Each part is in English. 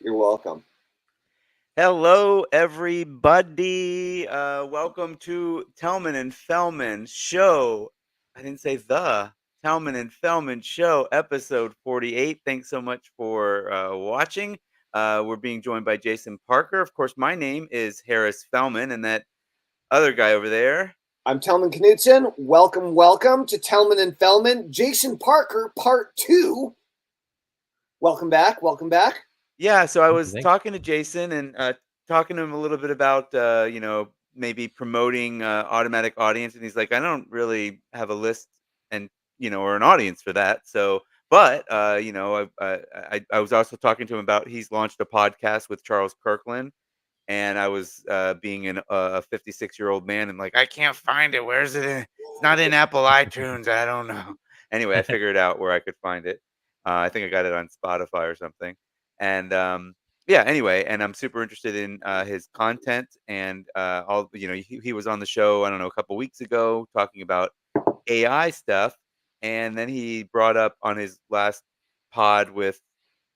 You're welcome. Hello, everybody. Welcome to Tellman and Fellman Show. I didn't say the Tellman and Fellman Show, episode 48. Thanks so much for watching. We're being joined by Jason Parker. Of course, my name is Harris Fellman, and that other guy over there. I'm Tellman Knudsen. Welcome to Tellman and Fellman. Jason Parker, part 2. Welcome back. Yeah, so I was talking to Jason and talking to him a little bit about maybe promoting automatic audience, and he's like, I don't really have a list and or an audience for that. So, but I was also talking to him about he's launched a podcast with Charles Kirkland, and I was being a 56-year-old man and like I can't find it. Where's it? It's not in Apple iTunes. I don't know. Anyway, I figured out where I could find it. I think I got it on Spotify or something. And yeah, anyway, and I'm super interested in his content and all. He was on the show, I don't know, a couple weeks ago talking about AI stuff, and then he brought up on his last pod with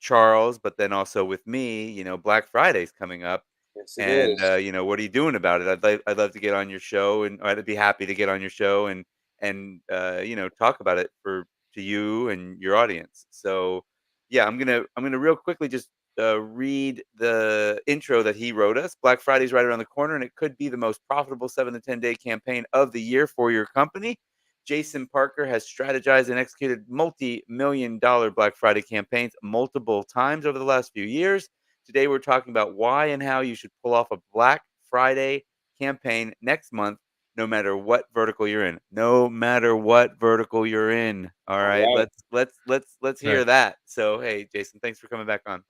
Charles, but then also with me, Black Friday's coming up, Yes, it and is. what are you doing about it? I'd love to get on your show, and I'd be happy to get on your show and talk about it to you and your audience. So yeah, I'm gonna real quickly just read the intro that he wrote us. Black Friday's right around the corner, and it could be the most profitable 7 to 10 day campaign of the year for your company. Jason Parker has strategized and executed multi-million-dollar Black Friday campaigns multiple times over the last few years. Today, we're talking about why and how you should pull off a Black Friday campaign next month, no matter what vertical you're in. No matter what vertical you're in. All All right, right. let's hear Right. that. So, hey, Jason, thanks for coming back on.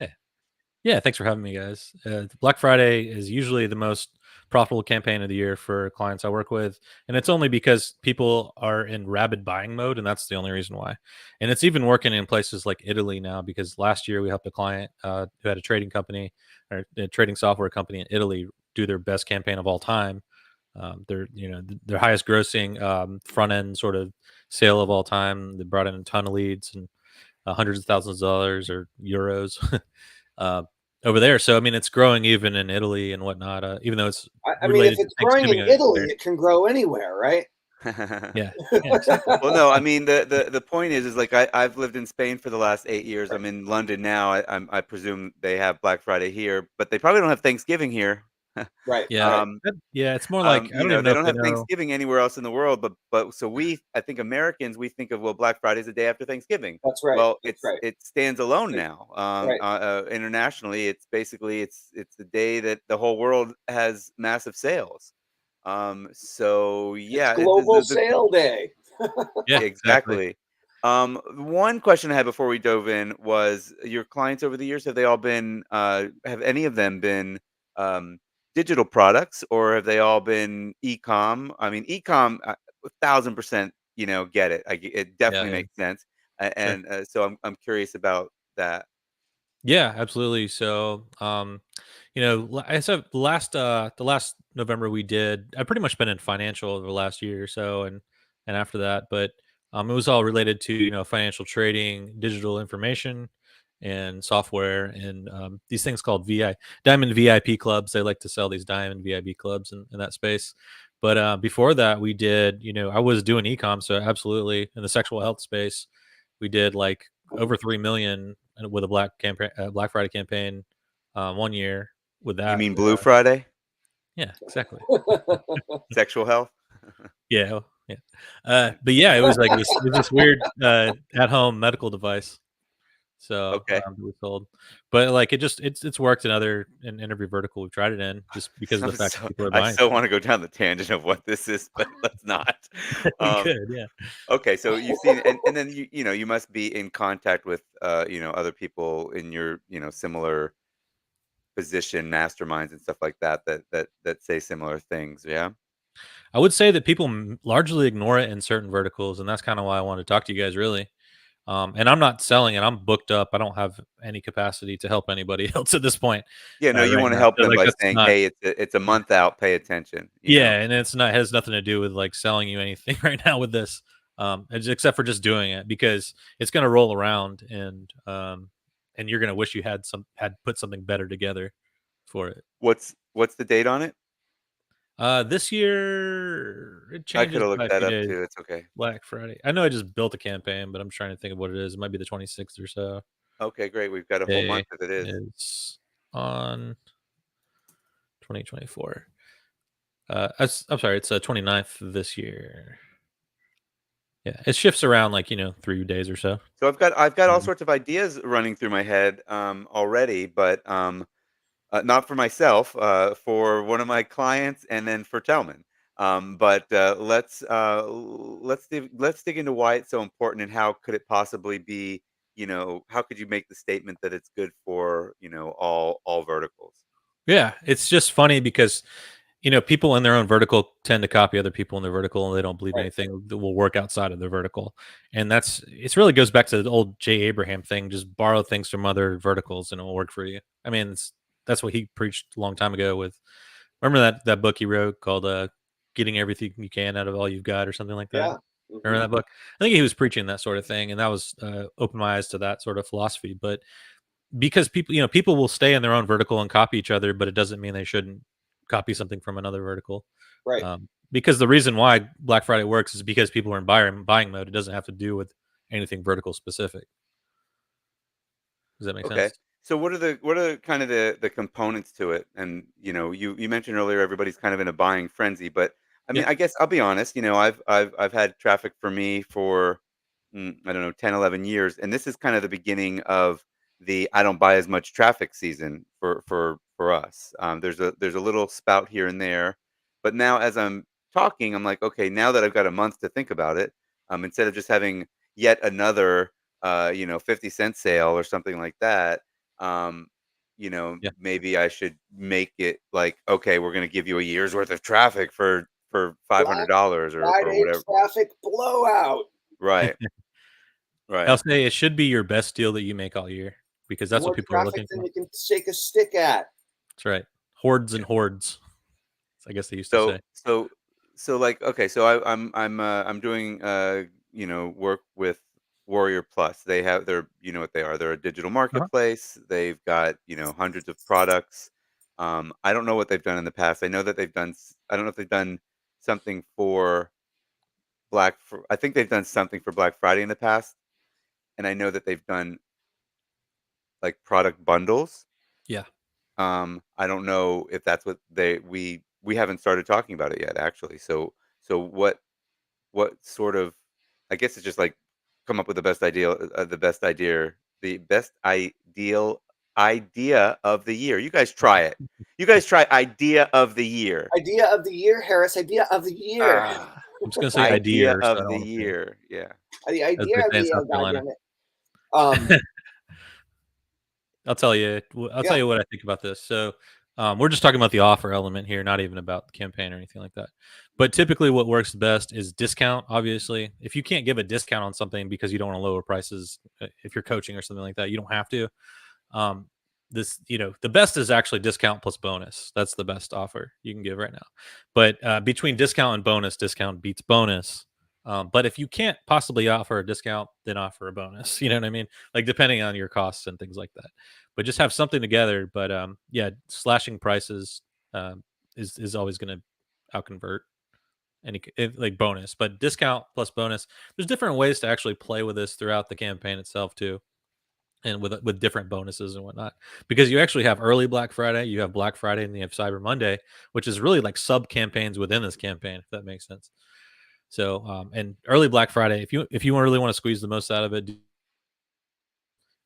Yeah, thanks for having me, guys. Black Friday is usually the most profitable campaign of the year for clients I work with, and it's only because people are in rabid buying mode, and that's the only reason why. And it's even working in places like Italy now, because last year we helped a client who had a trading company or a trading software company in Italy do their best campaign of all time. Their highest grossing front end sort of sale of all time. They brought in a ton of leads and hundreds of thousands of dollars or euros. uh, Over there. So I mean, it's growing even in Italy and whatnot. Even though it's I mean, if related to it's growing in Thanksgiving over Italy, there. it can grow anywhere, right? Yeah, yeah, exactly. Well, no, I mean the point is like I've lived in Spain for the last 8 years. I'm in London now. I presume they have Black Friday here, but they probably don't have Thanksgiving here. Right. Yeah, Right. yeah. It's more like I don't even know They if don't they have know. Thanksgiving anywhere else in the world, but so I think Americans, we think of, well, Black Friday is the day after Thanksgiving. That's right. Well, That's right. it stands alone now. Right. Internationally, it's basically it's the day that the whole world has massive sales. So It's yeah, Global Sale Day. Yeah, exactly. exactly. One question I had before we dove in was your clients over the years, have they all been, have any of them been digital products, or have they all been e-com? I mean, e-com, 1000%, get it. It Yeah, definitely yeah, makes sense. sure. And so I'm curious about that. Yeah, absolutely. So, I said the last November we did. I've pretty much been in financial over the last year or so, and after that, but it was all related to financial trading, digital information, and software, and these things called VI Diamond VIP clubs. They like to sell these Diamond VIP clubs in that space. But before that, we did. I was doing ecom, so absolutely in the sexual health space, we did like over 3 million with a Black Friday campaign, one year with You that. mean Blue Friday? Yeah, exactly. Sexual health? Yeah, yeah. But yeah, it was this weird at home medical device. So Okay. we sold, but like it's worked in every vertical we've tried it in, just because of the fact that people are I buying. so want to go down the tangent of what this is, but let's not. We Um, could, yeah. Okay, so you've seen, and then you must be in contact with other people in your similar position, masterminds and stuff like that say similar things. Yeah. I would say that people largely ignore it in certain verticals, and that's kind of why I want to talk to you guys, really. And I'm not selling it. I'm booked up. I don't have any capacity to help anybody else at this point, Yeah. No, you right want to now. help So, them like, by that's saying, not. "Hey, it's a month out. Pay attention." Yeah, and it's not has nothing to do with like selling you anything right now with this, except for just doing it because it's going to roll around, and and you're gonna wish you had put something better together for it. What's the date on it? This year it I changes coulda by looked a that few up days. too, it's okay. Black Friday. I know I just built a campaign, but I'm trying to think of what it is. It might be the 26th or so. Okay, great, we've got a whole Day month if it is. is on 2024. I'm sorry, it's 29th this year. Yeah, it shifts around like 3 days or so. So I've got all Mhm. sorts of ideas running through my head, already, but, not for myself, for one of my clients and then for Tellman. But let's dig into why it's so important and how could it possibly be, how could you make the statement that it's good for, all verticals? Yeah, it's just funny because people in their own vertical tend to copy other people in their vertical, and they don't believe Right. anything that will work outside of their vertical. And it really goes back to the old Jay Abraham thing: just borrow things from other verticals, and it will work for you. I mean, that's what he preached a long time ago. Remember that book he wrote called "Getting Everything You Can Out of All You've Got" or something like that. Yeah. Remember Mhm. that book? I think he was preaching that sort of thing, and that was opened my eyes to that sort of philosophy. But because people will stay in their own vertical and copy each other, but it doesn't mean they shouldn't copy something from another vertical. Right. Because the reason why Black Friday works is because people are in buying mode. It doesn't have to do with anything vertical specific. Does that make Okay. sense? So what are kind of the components to it? And you mentioned earlier everybody's kind of in a buying frenzy, but I mean, Yeah. I guess I'll be honest, I've had traffic for me for I don't know, 10, 11 years, and this is kind of the beginning of the I don't buy as much traffic season for us. There's a little spout here and there, but now as I'm talking, I'm like, okay, now that I've got a month to think about it, instead of just having yet another 50-cent sale or something like that, um, Yeah. maybe I should make it like, okay, we're going to give you a year's worth of traffic for Black $500 or Friday whatever. traffic blowout. Right, right. I'll say it should be your best deal that you make all year because that's what More people are traffic looking than for. you can shake a stick at. That's right. Hordes and hordes, I guess they used to So say. so so like okay, so I'm doing work with Warrior Plus. They're what they are. They're a digital Uh-huh. marketplace. They've got hundreds of products. I don't know what they've done in the past. I know that they've done. I don't know if they've done something for I think they've done something for Black Friday in the past, and I know that they've done like product bundles. Yeah. I don't know if that's what we haven't started talking about it yet, actually. So what sort of I guess it's just like come up with the best ideal idea of the year. You guys try it. You guys try idea of the year. Idea of the year, Harris. Idea of the year. Ah, I'm just gonna say idea idea, so I of don't the want to say it. year. Yeah. The As idea they of say the in year. South God Carolina. damn it. Um. I'll tell you. I'll tell Yeah. you what I think about this. So, we're just talking about the offer element here, not even about the campaign or anything like that. But typically, what works best is discount. Obviously, if you can't give a discount on something because you don't want to lower prices, if you're coaching or something like that, you don't have to. Um, the best is actually discount plus bonus. That's the best offer you can give right now. But between discount and bonus, discount beats bonus. But if you can't possibly offer a discount, then offer a bonus. You know what I mean? Like depending on your costs and things like that. But just have something together. But yeah, slashing prices is always going to outconvert like bonus. But discount plus bonus. There's different ways to actually play with this throughout the campaign itself too, and with different bonuses and whatnot, because you actually have early Black Friday, you have Black Friday, and you have Cyber Monday, which is really like sub campaigns within this campaign, if that makes sense. So and early Black Friday, if you really want to squeeze the most out of it, do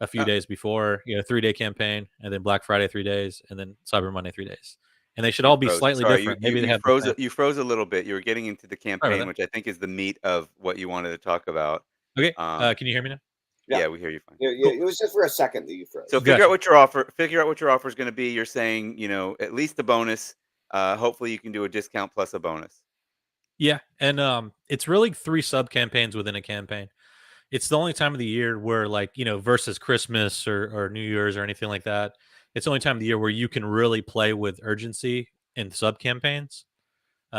a few Uh, days before, 3-day campaign, and then Black Friday 3 days, and then Cyber Monday 3 days, and they should you all be froze. slightly Sorry, you different. you Maybe they you have the froze. same. You froze a little bit. You were getting into the Sorry about campaign, that. which I think is the meat of what you wanted to talk about. Okay, Um, can you hear me now? Yeah. yeah, we hear you fine. Cool. It was just for a second that you So froze. Gotcha. figure out what your offer is going to be. You're saying, at least a bonus. Hopefully you can do a discount plus a bonus. Yeah, and it's really 3 sub campaigns within a campaign. It's the only time of the year where, like, versus Christmas or New Year's or anything like that, it's the only time of the year where you can really play with urgency in sub campaigns.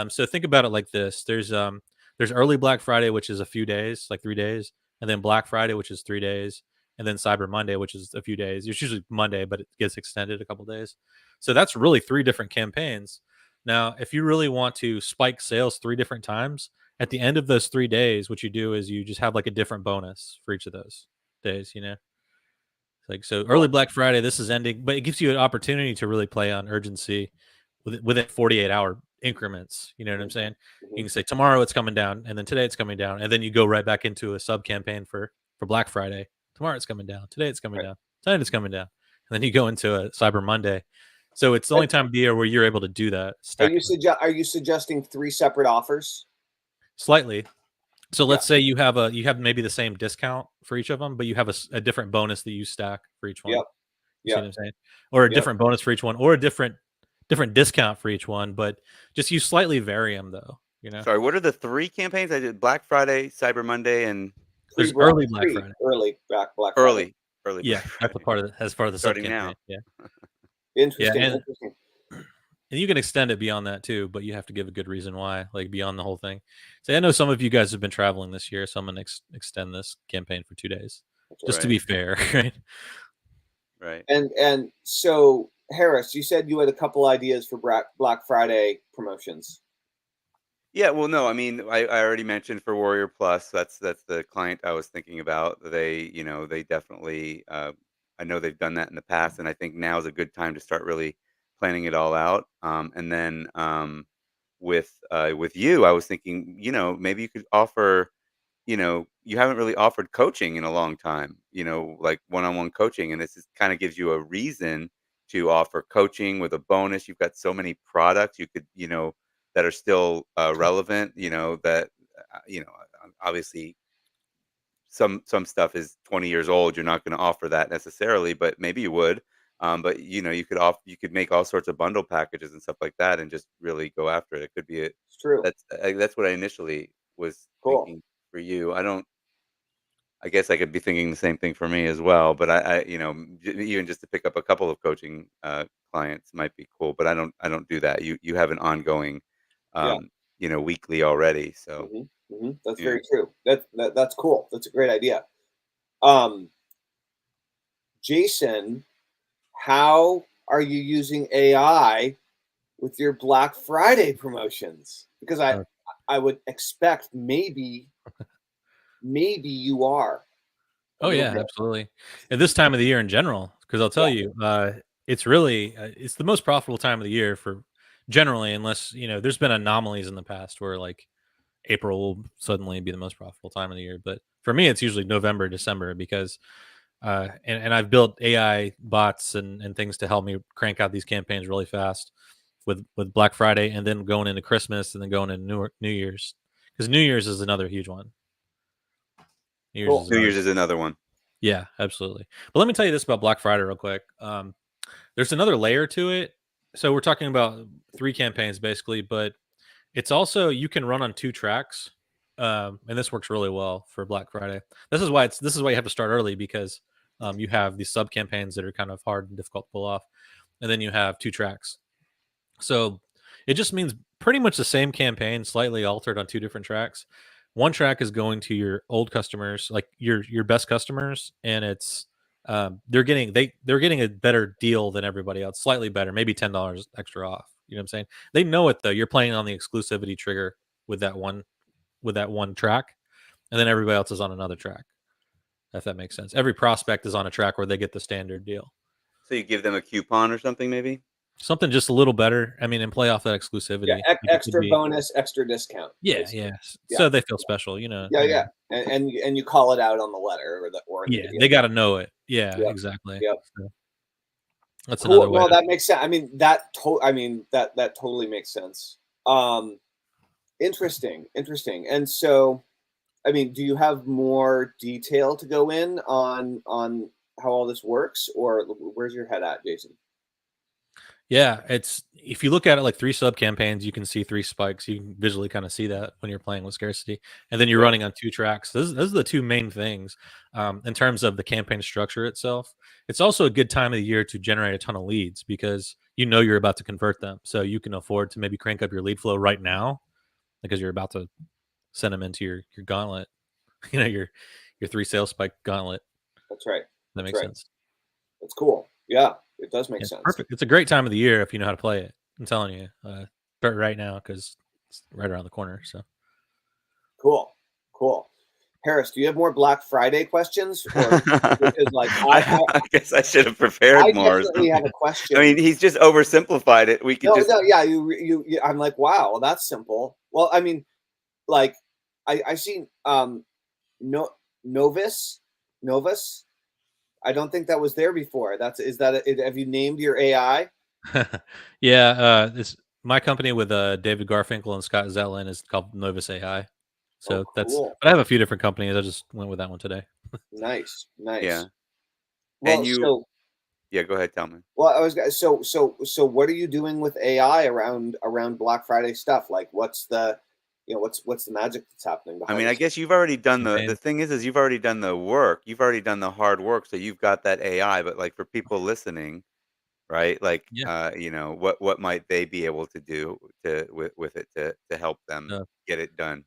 So think about it like this: there's early Black Friday, which is a few days, like 3 days, and then Black Friday, which is 3 days, and then Cyber Monday, which is a few days. It's usually Monday, but it gets extended a couple days. So that's really 3 different campaigns. Now, if you really want to spike sales 3 different times, at the end of those 3 days, what you do is you just have like a different bonus for each of those days, you know? Like, so early Black Friday, this is ending, but it gives you an opportunity to really play on urgency within 48-hour increments. You know what I'm saying? You can say tomorrow it's coming down, and then today it's coming down, and then you go right back into a sub campaign for Black Friday. Tomorrow it's coming down. Today it's coming down. Tonight it's coming down, and then you go into a Cyber Monday. So it's the only time of the year where you're able to do that. Are you suggesting 3 separate offers? Slightly. So let's say you have maybe the same discount for each of them, but you have a different bonus that you stack for each one. Yep. You see what I'm saying? Or a different bonus for each one, or a different discount for each one, but just you slightly vary them though. You know. Sorry, what are the 3 campaigns? I did Black Friday, Cyber Monday, and there's early Black Friday. Early Black Friday. Early. Yeah, that's a part of as part of the starting sub-campaign. now. Yeah. Interesting. Yeah, Interesting. And you can extend it beyond that too, but you have to give a good reason why, like beyond the whole thing. So I know some of you guys have been traveling this year, so I'm gonna extend this campaign for 2 days, just to be fair, right? Right. And so Harris, you said you had a couple ideas for Black Friday promotions. Yeah, well, no, I mean, I already mentioned for Warrior Plus, that's the client I was thinking about. They definitely, I know they've done that in the past, and I think now is a good time to start really planning it all out. And then with you, I was thinking, maybe you could offer, you haven't really offered coaching in a long time, like one-on-one coaching, and this kind of gives you a reason to offer coaching with a bonus. You've got so many products you could, that are still relevant. That obviously some stuff is 20 years old. You're not going to offer that necessarily, but maybe you would. But you could make all sorts of bundle packages and stuff like that, and just really go after it. It could be It's true. That's what I initially was Cool. thinking for you. I guess I could be thinking the same thing for me as well. But even just to pick up a couple of coaching clients might be cool. But I don't do that. You have an ongoing, weekly already. So that's very true. That's cool. That's a great idea. Jason, how are you using AI with your Black Friday promotions? Because I would expect maybe you are. Oh yeah, absolutely. At this time of the year in general, because I'll tell you, it's really it's the most profitable time of the year for generally, unless there's been anomalies in the past where like April will suddenly be the most profitable time of the year. But for me, it's usually November, December because and I've built AI bots and things to help me crank out these campaigns really fast with Black Friday and then going into Christmas and then going into New Year's, because New Year's is another huge one. New Year's is another one. Yeah, absolutely. But let me tell you this about Black Friday real quick. There's another layer to it. So we're talking about 3 campaigns basically, but it's also you can run on 2 tracks, and this works really well for Black Friday. This is why you have to start early, because you have these sub campaigns that are kind of hard and difficult to pull off, and then you have 2 tracks. So it just means pretty much the same campaign, slightly altered on 2 different tracks. One track is going to your old customers, like your best customers, and it's they're getting a better deal than everybody else, slightly better, maybe $10 extra off. You know what I'm saying? They know it though. You're playing on the exclusivity trigger with that one track, and then everybody else is on another track. If that makes sense. Every prospect is on a track where they get the standard deal. So you give them a coupon or something, maybe? Something just a little better. I mean, and play off that exclusivity. Yeah, extra bonus, extra discount. Yeah. So they feel special, Yeah. And you call it out on the letter or they got to know it. Yeah, exactly. Yep. So that's cool. another way. Well, that makes sense. I mean, that totally makes sense. Interesting. And so, I mean, do you have more detail to go in on how all this works, or where's your head at, Jason? Yeah, it's if you look at it like 3 sub campaigns, you can see 3 spikes. You can visually kind of see that when you're playing with scarcity, and then you're running on 2 tracks. Those are the 2 main things in terms of the campaign structure itself. It's also a good time of the year to generate a ton of leads because you're about to convert them, so you can afford to maybe crank up your lead flow right now because you're about to send them into your gauntlet, your 3 sales spike gauntlet. That's right. That makes sense. That's cool. Yeah, it does make It's sense. perfect. It's a great time of the year if you know how to play it. I'm telling you, start right now because it's right around the corner. So Cool. Harris, do you have more Black Friday questions, or because like I guess I should have prepared I more or definitely have something. a question. I mean, he's just oversimplified it. We could just Yeah, you I'm like, wow, that's simple. Well, I mean, like, I see no Novus Novus. I don't think that was there before. Have you named your AI? yeah, this my company with David Garfinkel and Scott Zetlin is called Novus AI. Oh, So that's. cool. But I have a few different companies. I just went with that one today. Nice. yeah. Well, And you yeah, go ahead, Tellman. I was so what are you doing with AI around Black Friday stuff? Like, what's the what's the magic that's happening I behind mean, I this? guess you've already done the Campaign. thing is you've already done the work. You've already done the hard work, so you've got that AI, but like for people listening, right? Like Yeah. what might they be able to do with it to help them Uh, get it done?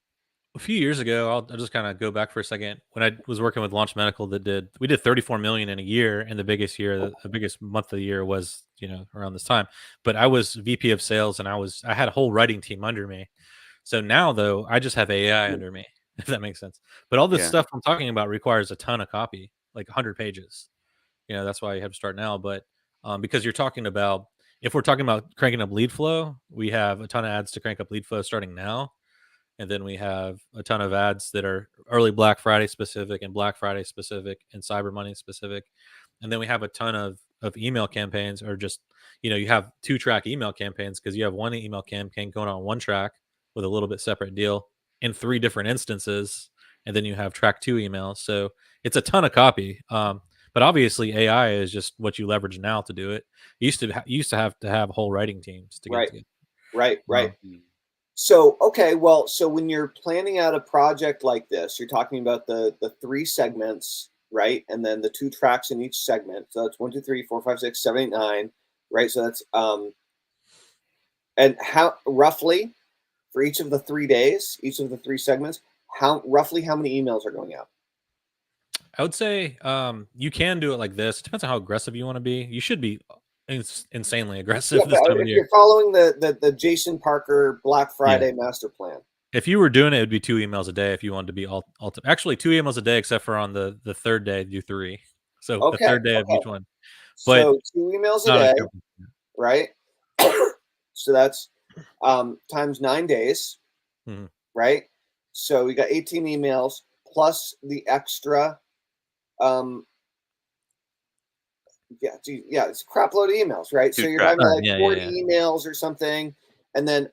a few years ago, I'll just kind of go back for a second. When I was working with Launch Medical, we did 34 million in a year, and the biggest year, the biggest month of the year was around this time. But I was VP of sales, and I had a whole writing team under me. So now though, I just have AI under me, if that makes sense. But all this Yeah. stuff I'm talking about requires a ton of copy, like 100 pages. That's why you have to start now. But because you're talking about, if we're talking about cranking up lead flow, we have a ton of ads to crank up lead flow starting now, and then we have a ton of ads that are early Black Friday specific and Black Friday specific and Cyber Monday specific. And then we have a ton of email campaigns, or just, you have 2-track email campaigns, because you have one email campaign going on one track with a little bit separate deal in 3 different instances. And then you have track 2 emails. So it's a ton of copy. But obviously AI is just what you leverage now to do it. You used to have whole writing teams to get it Right, together. right. Mm. So, okay, well, so when you're planning out a project like this, you're talking about the 3 segments, right? And then the 2 tracks in each segment. So that's 1, 2, 3, 4, 5, 6, 7, 8, 9, right? So that's and how roughly for each of the 3 days, each of the 3 segments, how many emails are going out? I would say you can do it like this. Depends on how aggressive you want to be. You should be insanely aggressive Yeah, but this time of if the year. you're following the Jason Parker Black Yeah. Friday master plan. If you were doing it, it'd be 2 emails a day if you wanted to be all actually 2 emails a day, except for on the third day, do 3. So the Okay, third day of okay. each one. But So 2 emails a not day, uncovered. right? So that's times 9 days, Mhm. right? So we got 18 emails plus the extra. Um, yeah, it's a crap load of emails, right? So 2 you're tracks. talking about like Yeah, yeah, 40 yeah. emails or something, and then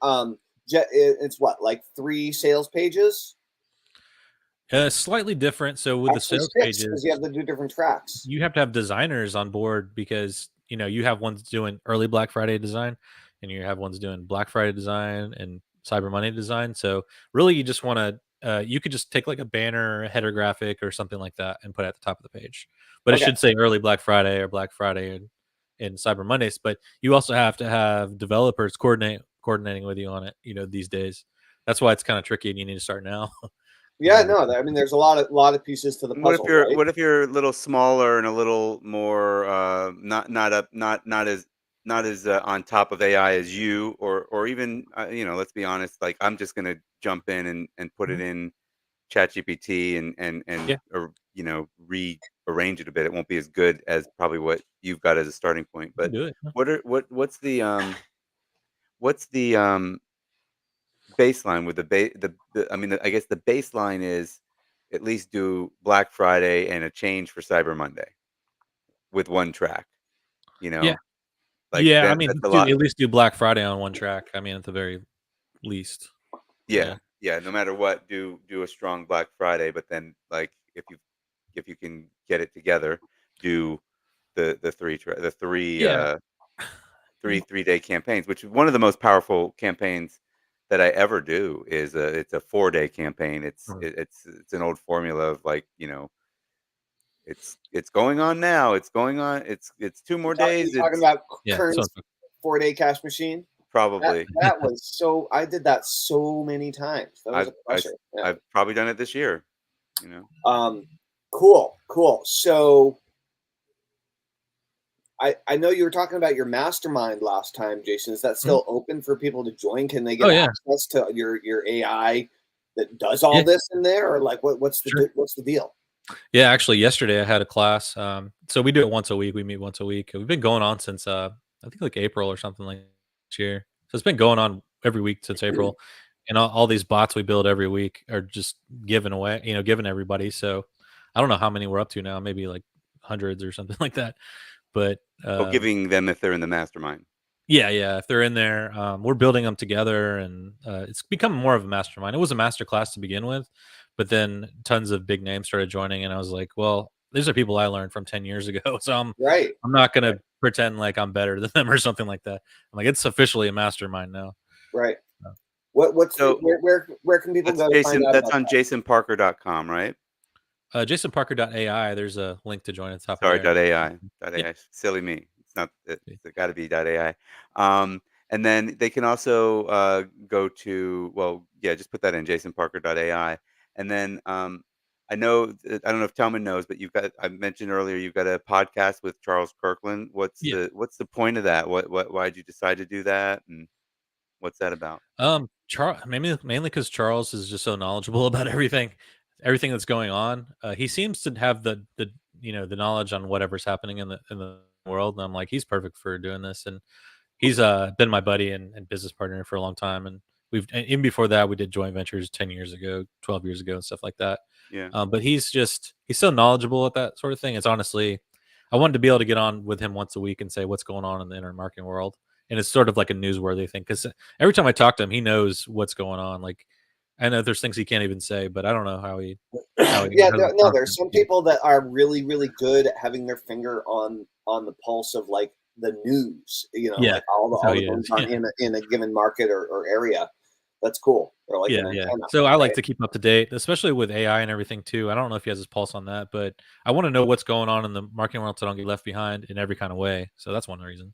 it's what, like 3 sales pages? Slightly different. So with the Actually, sales 6 because pages, you have to do different tracks. you have to have designers on board, because you have ones doing early Black Friday design, and you have ones doing Black Friday design and Cyber Monday design. So really, you just want to you could just take like a banner or a header graphic or something like that and put it at the top of the page, but it Okay, should say early Black Friday or Black Friday and Cyber Mondays. But you also have to have developers coordinating with you on it, these days. That's why it's kind of tricky, and you need to start now. yeah, Because no, I mean, there's a lot of pieces to the puzzle, right? What if you're a little smaller and a little more not up not as on top of AI as you, or even let's be honest, like I'm just gonna jump in and put it Mhm. in ChatGPT and Yeah, or rearrange it a bit. It won't be as good as probably what you've got as a starting point. you can But do it. what's the baseline with I mean, I guess the baseline is at least do Black Friday and a change for Cyber Monday with 1 track, you Yeah. know? Like, Yeah, I then mean, that's a do lot. at least do Black Friday on one track. I mean, at the very least. Yeah. Yeah, yeah, no matter what, do a strong Black Friday, but then, like, if you can get it together, do the 3 Yeah. 3-day campaigns, which is one of the most powerful campaigns that I ever do. It's a 4-day campaign. Mhm. It's an old formula of, like, it's going on now. It's going on. It's 2 more You're days. talking It's about Yeah. So Kern's 4-day cash machine. That probably that was so. I did that so many times. That was I've a crusher. Yeah. I've probably done it this year. You know. Um. Cool. So I know you were talking about your mastermind last time, Jason. Is that still open for people to join? Can they get access to your AI that does all this in there, or like what's the deal? Yeah, actually, yesterday I had a class. So we do it once a week. We meet once a week. We've been going on since I think like April or something like this year. So it's been going on every week since April, and all these bots we build every week are just given away. Given everybody. So I don't know how many we're up to now. Maybe like hundreds or something like that. But giving them if they're in the mastermind. Yeah, if they're in there, we're building them together, and it's become more of a mastermind. It was a master class to begin with, but then tons of big names started joining, and I was like, well, these are people I learned from 10 years ago, so I'm not gonna pretend like I'm better than them or something like that. I'm like, it's officially a mastermind now. Right. Where can people go to find out that's about on that? jasonparker.com, right? JasonParker.ai. There's a link to join at the top Sorry, of there. .ai. .ai. Silly me. It's not. It's got to be .ai. And then they can also go to just put that in jasonparker.ai. And then I know I don't know if Tellman knows, but I mentioned earlier you've got a podcast with Charles Kirkland. What's the point of that? Why did you decide to do that, and what's that about? Charles, mainly because Charles is just so knowledgeable about everything that's going on. He seems to have the the knowledge on whatever's happening in the world, and I'm like, he's perfect for doing this. And he's been my buddy and business partner for a long time, and even before that we did joint ventures 10 years ago, 12 years ago, and stuff like that. Yeah. But he's so knowledgeable at that sort of thing. It's honestly, I wanted to be able to get on with him once a week and say what's going on in the internet marketing world, and it's sort of like a newsworthy thing because every time I talk to him, he knows what's going on. Like, I know there's things he can't even say, but I don't know how he there's some people that are really, really good at having their finger on the pulse of like the news, like all the goings on in a given market or area. That's cool. Or like an antenna, so I like to keep up to date, especially with AI and everything too. I don't know if he has his pulse on that, but I want to know what's going on in the marketing world so I don't get left behind in every kind of way. So that's one reason.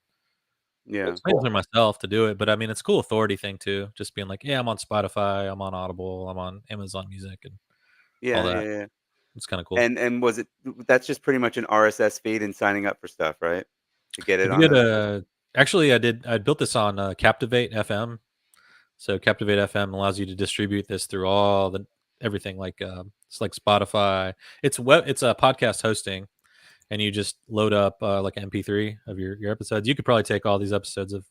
Yeah, it's cool for myself to do it, but I mean, it's a cool authority thing too. Just being like, yeah, I'm on Spotify, I'm on Audible, I'm on Amazon Music, and all that. Yeah. It's kind of cool. And was it that's just pretty much an RSS feed and signing up for stuff, right? To get it If you on get a actually, I built this on Captivate FM. So Captivate FM allows you to distribute this through all the everything like it's like Spotify. It's a podcast hosting, and you just load up like an MP3 of your episodes. You could probably take all these episodes of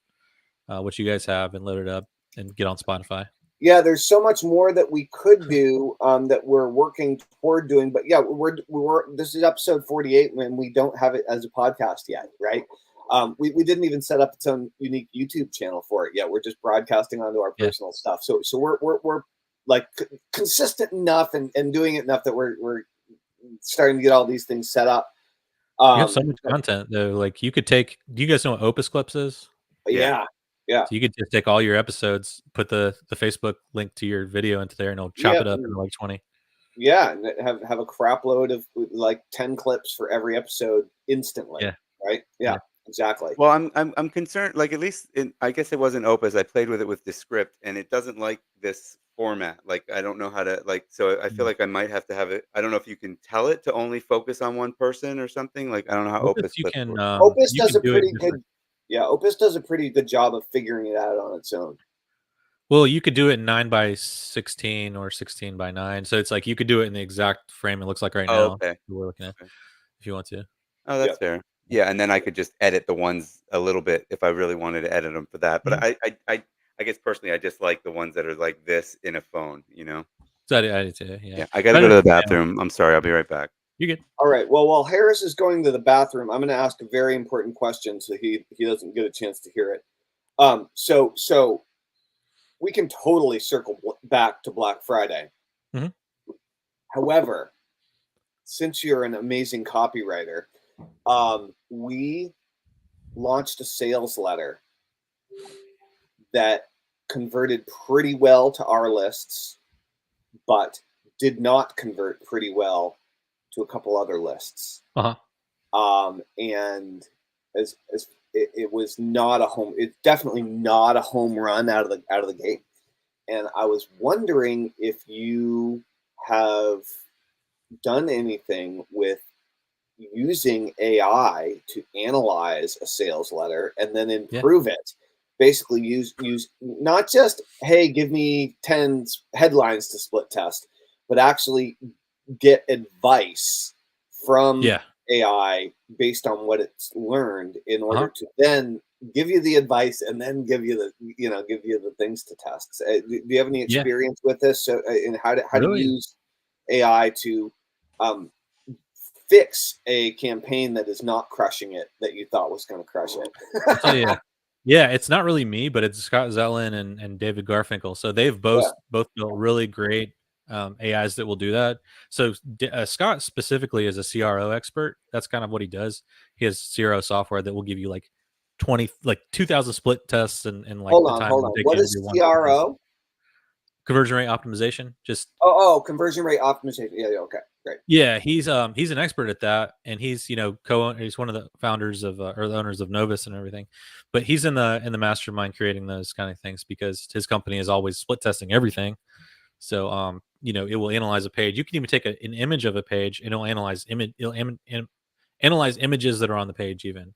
what you guys have and load it up and get on Spotify. Yeah, there's so much more that we could do that we're working toward doing. But yeah, this is episode 48, and we don't have it as a podcast yet, right? We didn't even set up its own unique YouTube channel for it yet. We're just broadcasting onto our personal stuff. So we're like consistent enough and doing it enough that we're starting to get all these things set up. You have so much content though. Like you could take. Do you guys know what Opus Clips is? Yeah. So you could just take all your episodes, put the Facebook link to your video into there, and it'll chop it up into like 20. Yeah, and have a crap load of like 10 clips for every episode instantly. Yeah. Right. Yeah. Exactly. Well, I'm concerned. Like at least I guess it wasn't Opus. I played with it with Descript, and it doesn't like this format. Like I don't know how to So I feel like I might have to have it. I don't know if you can tell it to only focus on one person or something. Like I don't know how Opus. You can. Opus does a pretty good. Yeah, Opus does a pretty good job of figuring it out on its own. Well, you could do it 9:16 or 16:9. So it's like you could do it in the exact frame it looks like right now. Okay. We're looking at if you want to. Oh, that's fair. Yeah, and then I could just edit the ones a little bit if I really wanted to edit them for that. But I guess personally, I just like the ones that are like this in a phone. So I did too. Yeah. I got to go to the bathroom. I'm sorry. I'll be right back. You good? All right. Well, while Harris is going to the bathroom, I'm going to ask a very important question so he doesn't get a chance to hear it. So we can totally circle back to Black Friday. Mm-hmm. However, since you're an amazing copywriter, we launched a sales letter that converted pretty well to our lists, but did not convert pretty well to a couple other lists. And as it was not a home, it's definitely not a home run out of the gate. And I was wondering if you have done anything with using AI to analyze a sales letter and then Yeah. improve it. Basically, use not just, hey, give me 10 headlines to split test, but actually get advice from Yeah. AI based on what it's learned in order Uh-huh. to then give you the advice and then give you the things to test. Do you have any Yeah. experience with this? So, and how to Really? use AI to um, fix a campaign that is not crushing it that you thought was going to crush I'll tell it? you. Yeah, it's not really me, but it's Scott Zellin and David Garfinkel. So they've Yeah. both built really great AIs that will do that. So Scott specifically is a CRO expert. That's kind of what he does. He has CRO software that will give you like 2,000 split tests and like Hold the on, time it hold would on. take What you to is do one campaign. CRO? Conversion rate optimization. Just Conversion rate optimization. Yeah, yeah, okay, great. yeah, he's an expert at that, and he's he's one of the founders of or the owners of Novus and everything, but he's in the mastermind creating those kind of things because his company is always split testing everything. So it will analyze a page. You can even take an image of a page and it'll analyze images that are on the page, even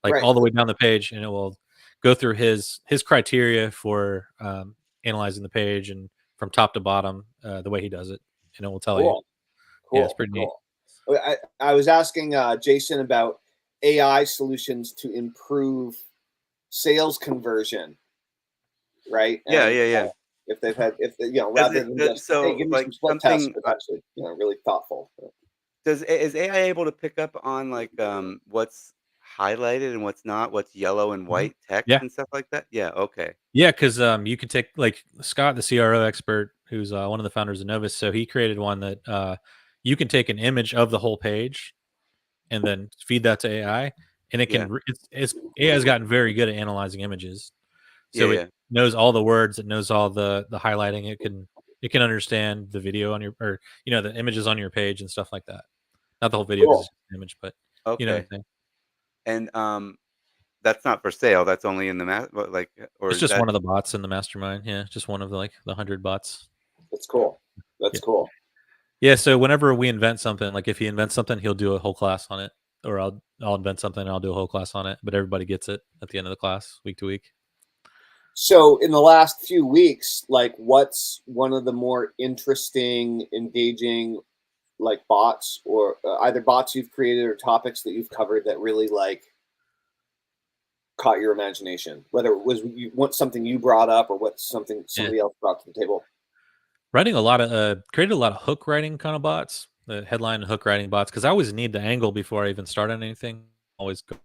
like Right. all the way down the page, and it will go through his criteria for analyzing the page and from top to bottom the way he does it, and it will tell you. Cool. Yeah, it's Cool. pretty neat. Cool. I was asking Jason about AI solutions to improve sales conversion, right? Yeah, And yeah, yeah. if they've had, if Does rather it than just, hey, so give me like some split tests, something but actually, really thoughtful. is AI able to pick up on like what's highlighted and what's not, what's yellow and Mhm. white text Yeah. and stuff like that? Yeah, okay. Yeah, because you can take like Scott, the CRO expert, who's one of the founders of Novus. So he created one that you can take an image of the whole page and then feed that to AI, and it Yeah. can. It's AI has gotten very good at analyzing images, Yeah, so it yeah. knows all the words, it knows all the highlighting. It can understand the video on your or the images on your page and stuff like that. Not the whole video because Cool. it's just an image, but you know what I'm Okay. saying. And that's not for sale. That's only in the like or It's is just that one of the bots in the mastermind. Yeah, just one of the 100 bots. That's cool. That's Yeah. cool. Yeah, so whenever we invent something, like if he invents something, he'll do a whole class on it, or I'll invent something and I'll do a whole class on it. But everybody gets it at the end of the class, week to week. So, in the last few weeks, like, what's one of the more interesting, engaging, like bots or either bots you've created or topics that you've covered that really like caught your imagination? Whether it was you want something you brought up or what something Yeah, somebody else brought to the table. writing a lot of created a lot of hook writing kind of bots, the headline and hook writing bots, because I always need the angle before I even start on anything. Always go.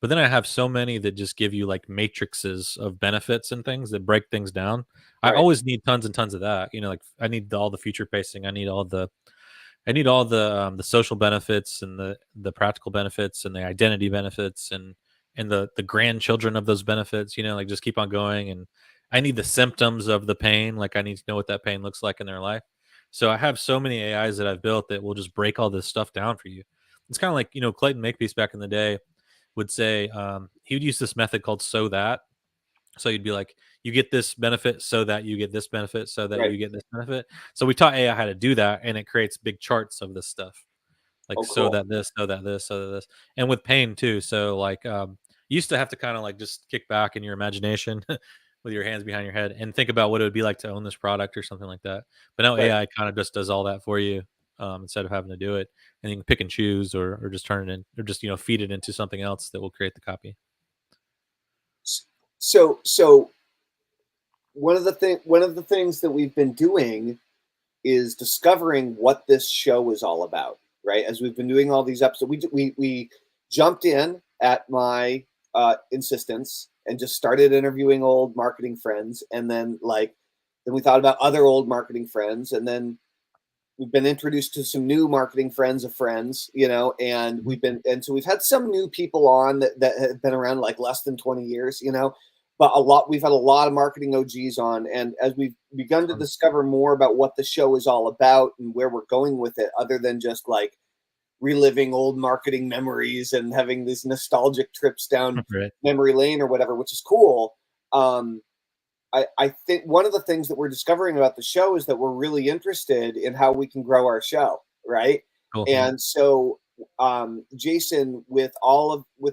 But then I have so many that just give you like matrices of benefits and things that break things down. I Right. always need tons and tons of that. Like I need all the future pacing. I need all the social benefits and the practical benefits and the identity benefits and the grandchildren of those benefits. Like just keep on going. And I need the symptoms of the pain. Like I need to know what that pain looks like in their life. So I have so many AIs that I've built that will just break all this stuff down for you. It's kind of like Clayton Makepeace back in the day would say he would use this method called so that. So you'd be like, you get this benefit so that you get this benefit so that Right. you get this benefit. So we taught AI how to do that, and it creates big charts of this stuff, like Oh, cool. so that this, so that this, and with pain too. So like, you used to have to kind of like just kick back in your imagination with your hands behind your head and think about what it would be like to own this product or something like that. But now Right. AI kind of just does all that for you instead of having to do it, and you can pick and choose or just turn it in or just feed it into something else that will create the copy. So one of the things that we've been doing is discovering what this show is all about, right? As we've been doing all these episodes, we jumped in at my insistence and just started interviewing old marketing friends, and then we thought about other old marketing friends, and then we've been introduced to some new marketing friends of friends, and Mhm. so we've had some new people on that have been around like less than 20 years, but we've had a lot of marketing OGs on. And as we've begun to Tons. discover more about what the show is all about and where we're going with it, other than just like reliving old marketing memories and having these nostalgic trips down Right. memory lane or whatever, which is cool. Um, I think one of the things that we're discovering about the show is that we're really interested in how we can grow our show, right? Cool. And so, Jason, with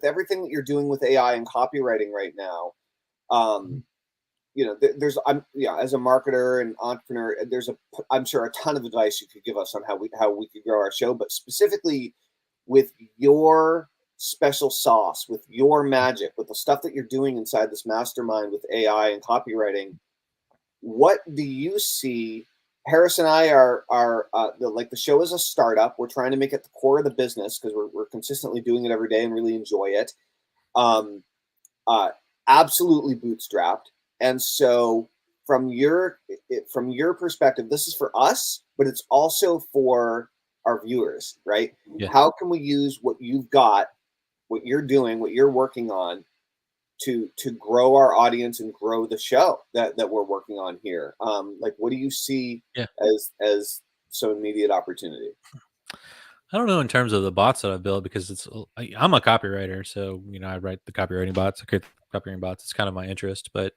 everything that you're doing with AI and copywriting right now, there's as a marketer and entrepreneur, I'm sure a ton of advice you could give us on how we could grow our show, but specifically with your special sauce, with your magic, with the stuff that you're doing inside this mastermind with AI and copywriting, what do you see? Harris and I are the show is a startup. We're trying to make it the core of the business because we're consistently doing it every day and really enjoy it. Absolutely bootstrapped. And so from your perspective, this is for us, but it's also for our viewers, right? Yeah. How can we use what you've got, what you're doing, what you're working on to grow our audience and grow the show that we're working on here? What do you see as some immediate opportunity? I don't know in terms of the bots that I've built, because I'm a copywriter, so I write the copywriting bots, I create the copywriting bots. It's kind of my interest, but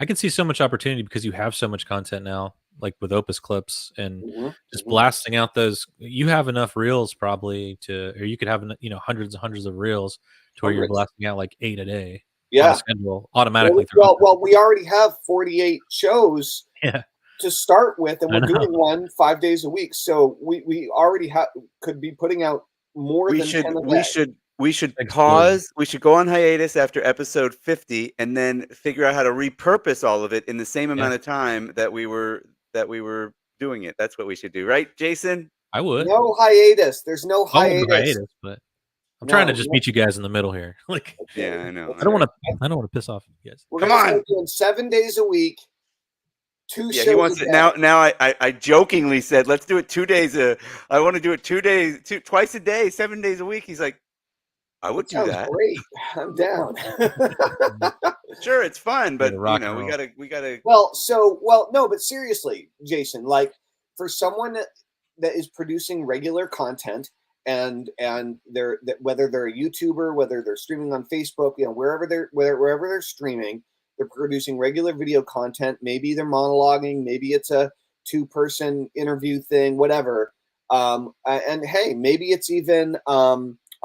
I can see so much opportunity because you have so much content now, like with Opus clips and just blasting out those. You have enough reels probably or you could have hundreds and hundreds of reels to where you're blasting out like 8 a day on a schedule automatically. Well, we already have 48 shows. Yeah. To start with, and we're doing one 5 days a week, so we already could be putting out more than 10 a day. We should pause. We should go on hiatus after episode 50, and then figure out how to repurpose all of it in the same amount of time that we were doing it. That's what we should do, right, Jason? I would. No hiatus. There's no hiatus. But I'm trying to just meet you guys in the middle here. Yeah, I know. I don't want to piss off you guys. We're gonna doing 7 days a week. Yeah, he wants it now. I jokingly said, let's do it 2 days. I want to do it 2 days, twice a day, 7 days a week. He's like, I would do that. Great, I'm down. Sure, it's fun, but we gotta. Well, no, but seriously, Jason, for someone that is producing regular content, and whether they're a YouTuber, whether they're streaming on Facebook, wherever they're streaming. They're producing regular video content. Maybe they're monologuing. Maybe it's a 2-person interview thing, whatever. And hey, maybe it's even a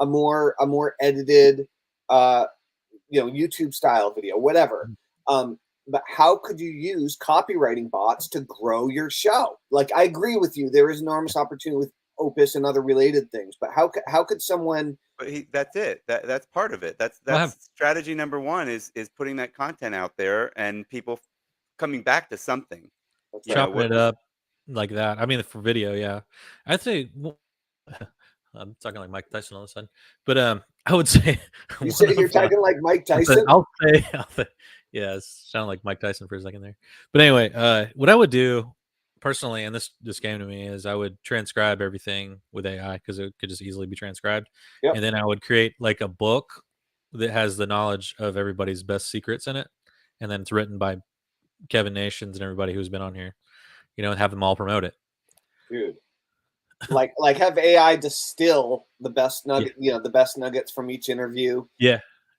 more edited, YouTube style video, whatever. But how could you use copywriting bots to grow your show? I agree with you. There is enormous opportunity with Opus and other related things. But how could someone? But that's it. That's part of it. That's strategy number one is putting that content out there and people coming back to something. Chopping it up like that. I mean, for video, yeah. I'd say I'm talking like Mike Tyson all of a sudden, but I would say you're talking like Mike Tyson. I'll say, yeah, it sounded like Mike Tyson for a second there. But anyway, what I would do personally, and this just came to me, is I would transcribe everything with AI because it could just easily be transcribed. Yep. And then I would create like a book that has the knowledge of everybody's best secrets in it. And then it's written by Kevin Nations and everybody who's been on here, and have them all promote it. Dude. Like have AI distill the best nugget, the best nuggets from each interview. Yeah.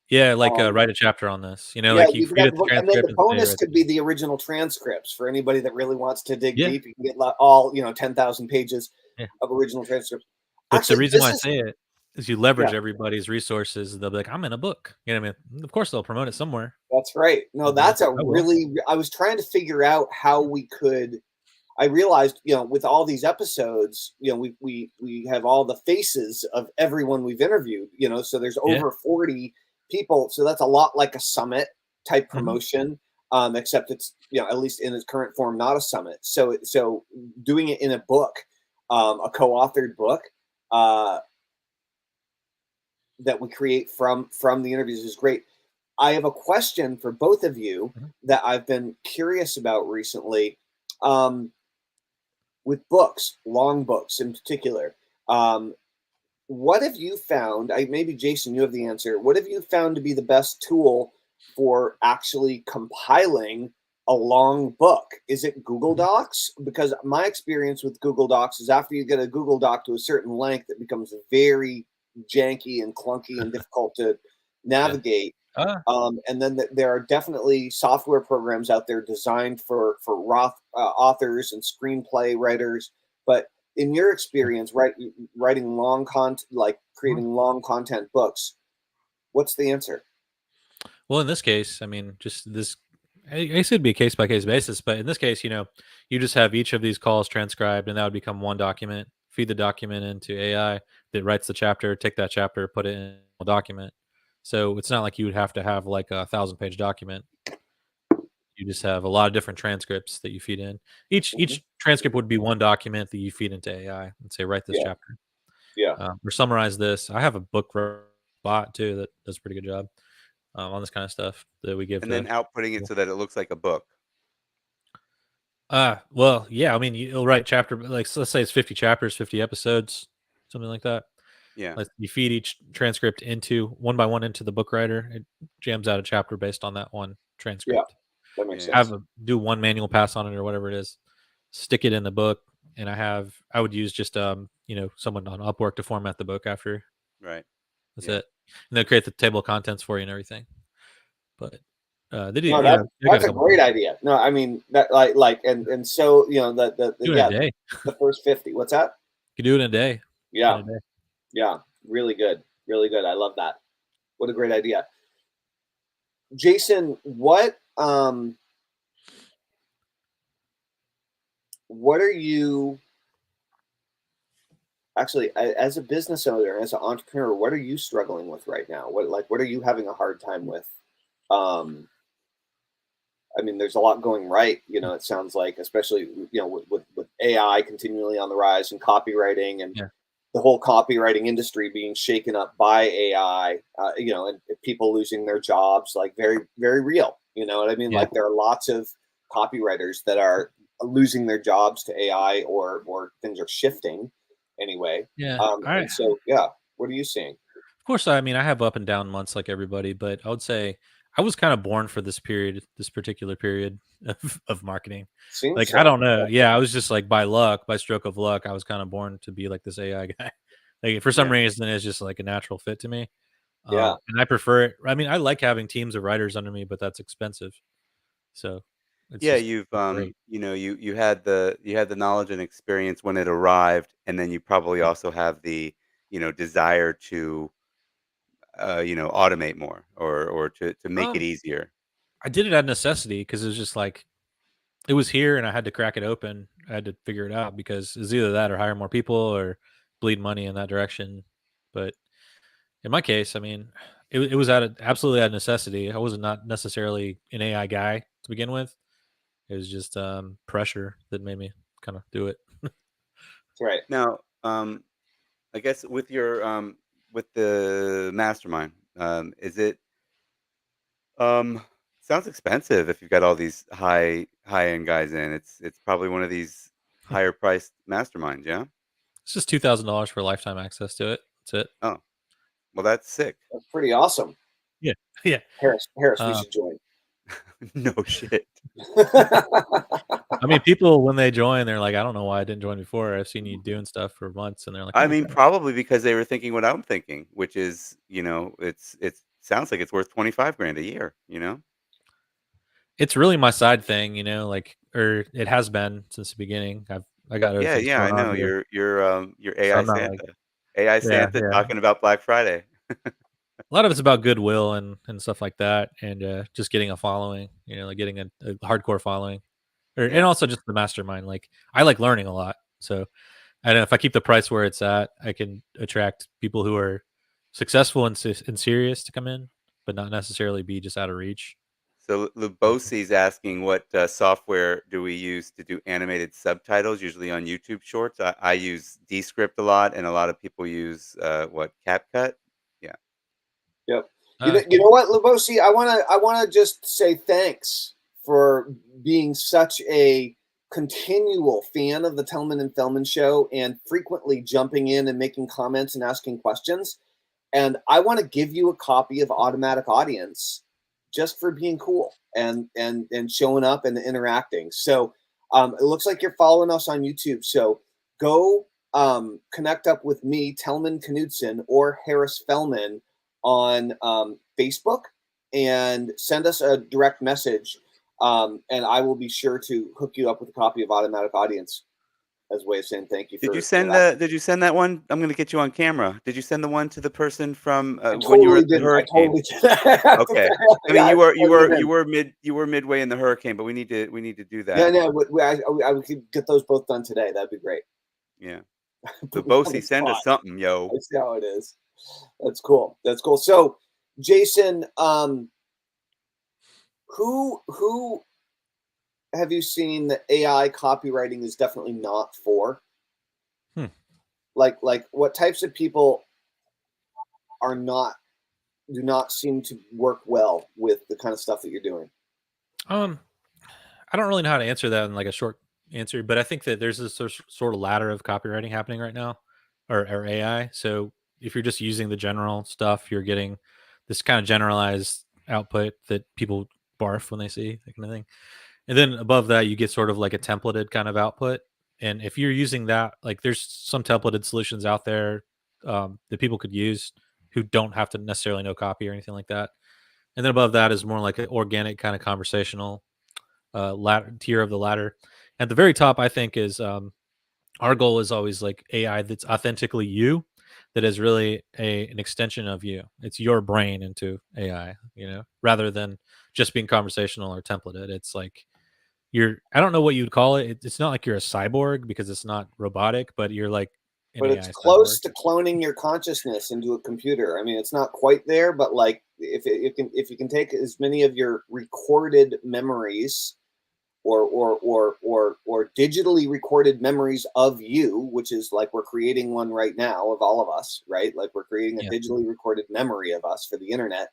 Yeah, write a chapter on this. You create the and then the bonus could be the original transcripts for anybody that really wants to dig deep. You can get all 10,000 pages of original transcripts. But the reason why I say it is you leverage everybody's resources. They'll be like, I'm in a book. You know what I mean? Of course, they'll promote it somewhere. That's right. No, that's I was trying to figure out how we could. I realized, with all these episodes, we have all the faces of everyone we've interviewed. So there's over 40 people, so that's a lot like a summit type promotion, except it's at least in its current form not a summit. So doing it in a book, a co-authored book that we create from the interviews is great. I have a question for both of you that I've been curious about recently, with books, long books in particular. What have you found? Maybe Jason, you have the answer. What have you found to be the best tool for actually compiling a long book? Is it Google Docs? Because my experience with Google Docs is after you get a Google Doc to a certain length, it becomes very janky and clunky and difficult to navigate. And then there are definitely software programs out there designed for authors and screenplay writers. But in your experience, writing creating long content books, what's the answer? Well, in this case, I mean, just this, I guess it'd be a case by case basis, but in this case, you just have each of these calls transcribed, and that would become one document. Feed the document into AI that writes the chapter. Take that chapter, put it in a document. So it's not like you would have to have like a 1,000-page document. You just have a lot of different transcripts that you feed in. Each transcript would be one document that you feed into AI and say, write this Yeah. chapter. Yeah. Or summarize this. I have a book bot too that does a pretty good job on this kind of stuff that we give And then to outputting it people. so that it looks like a book. Well, yeah. I mean, you'll write chapter like let's say it's 50 chapters, 50 episodes, something like that. Yeah. Like you feed each transcript into one by one into the book writer. It jams out a chapter based on that one Yeah. transcript. That makes Yeah. sense. Do one manual pass on it or whatever it is. Stick it in the book, and I would use just someone on Upwork to format the book after. Right. That's Yeah. it. And they'll create the table of contents for you and everything. But they do. No, they got that's a couple great things. idea. No, I mean that and so the Do it in a day. the first 50. What's that? You can do it in a day. Yeah. In a day. Yeah. Really good. Really good. I love that. What a great idea. Jason, what are you actually as a business owner, as an entrepreneur, what are you struggling with right now? What are you having a hard time with? I mean, there's a lot going right. It sounds like, especially with AI continually on the rise and copywriting and Yeah. the whole copywriting industry being shaken up by AI. And people losing their jobs, like very very real. You know what I mean? Yeah. Like there are lots of copywriters that are losing their jobs to AI, or things are shifting anyway. Yeah. And so, yeah, what are you seeing? Of course, I mean, I have up and down months like everybody, but I would say I was kind of born for this particular period of marketing. Seems Like, I so. don't know. Yeah, I was just like by stroke of luck, I was kind of born to be like this AI guy. Like, for some Yeah. reason, it's just like a natural fit to me. Yeah. And I prefer it. I mean, I like having teams of writers under me, but that's expensive. So it's Yeah, just you've great. you had the knowledge and experience when it arrived, and then you probably also have the desire to automate more or to make it Um, easier. I did it out of necessity because it was just like it was here and I had to crack it open. I had to figure it out because it's either that or hire more people or bleed money in that direction. But in my case, I mean, it was absolutely out of necessity. I was not necessarily an AI guy to begin with. It was just pressure that made me kind of do it. That's right. Now, I guess with the mastermind, is it um sounds expensive if you've got all these high end guys in. It's probably one of these higher priced masterminds, yeah? It's just $2,000 for lifetime access to it. That's it. Oh, well that's sick. That's pretty awesome. Yeah, yeah. Harris, we Uh, should join. No shit. I mean, people when they join, they're like, "I don't know why I didn't join before. I've seen you doing stuff for months," and they're like, I "Holy mean, crap!" probably because they were thinking what I'm thinking, which is, it sounds like it's worth 25 grand a year, you know? It's really my side thing, like, or it has been since the beginning. I got other Yeah, things yeah, I going on know. here, You're so AI I'm not like, Santa. AI yeah, Santa yeah. talking about Black Friday. A lot of it's about goodwill and stuff like that, and just getting a following, like getting a hardcore following, and Yeah. also just the mastermind. Like I like learning a lot, so I don't know if I keep the price where it's at, I can attract people who are successful and serious to come in, but not necessarily be just out of reach. So Lubosi's asking what software do we use to do animated subtitles, usually on YouTube Shorts. I use Descript a lot, and a lot of people use what CapCut. Yeah. Yep. Uh, You know what, Lubosi? I wanna just say thanks for being such a continual fan of the Tellman and Fellman show and frequently jumping in and making comments and asking questions. And I want to give you a copy of Automatic Audience just for being cool and showing up and interacting. So it looks like you're following us on YouTube. So go connect up with me, Tellman Knudsen, or Harris Fellman on Facebook. and send us a direct message, and I will be sure to hook you up with a copy of Automatic Audience as a way of saying thank you Did you for send that. Did you send that one? I'm gonna get you on camera. Did you send the one to the person from I when you were totally at the didn't. I hurricane? totally didn't. I have to Okay. I yeah, mean, I totally didn't. you were midway in the hurricane, but we need to do Yeah, that. no, I could get those both done today. That'd be great. Yeah. So Put me on the Bosie, send us spot. something, yo. I see how it is. That's cool. That's cool. So, Jason, who have you seen that AI copywriting is definitely not for? Hmm. Like what types of people are not do not seem to work well with the kind of stuff that you're doing? I don't really know how to answer that in like a short answer, but I think that there's this sort of ladder of copywriting happening right now, or AI. So if you're just using the general stuff, you're getting this kind of generalized output that people barf when they see that kind of thing. And then above that, you get sort of like a templated kind of output. And if you're using that, like there's some templated solutions out there that people could use who don't have to necessarily know copy or anything like that. And then above that is more like an organic kind of conversational tier of the ladder. At the very top, I think is our goal is always like AI that's authentically you, that is really an extension of you. It's your brain into AI, rather than just being conversational or templated. It's like I don't know what you'd call it. It's not like you're a cyborg because it's not robotic, but you're like an But it's AI cyborg. close to cloning your consciousness into a computer. I mean, it's not quite there, but like if you can take as many of your recorded memories or digitally recorded memories of you, which is like we're creating one right now of all of us, right? Like we're creating a Yeah. digitally recorded memory of us for the internet.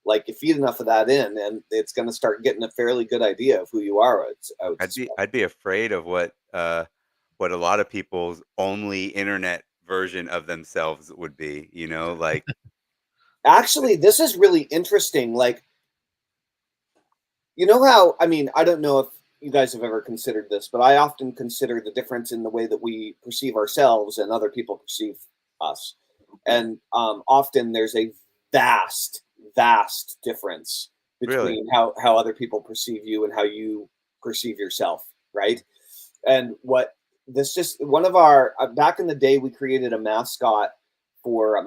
Like you feed enough of that in, and it's going to start getting a fairly good idea of who you are. I would suspect. I'd be afraid of what a lot of people's only internet version of themselves would be, like Actually, this is really interesting. Like, you know how, I mean, I don't know if you guys have ever considered this, but I often consider the difference in the way that we perceive ourselves and other people perceive us. And often there's a vast, vast difference really. between how other people perceive you and how you perceive yourself, right? And what this just one of our back in the day, we created a mascot for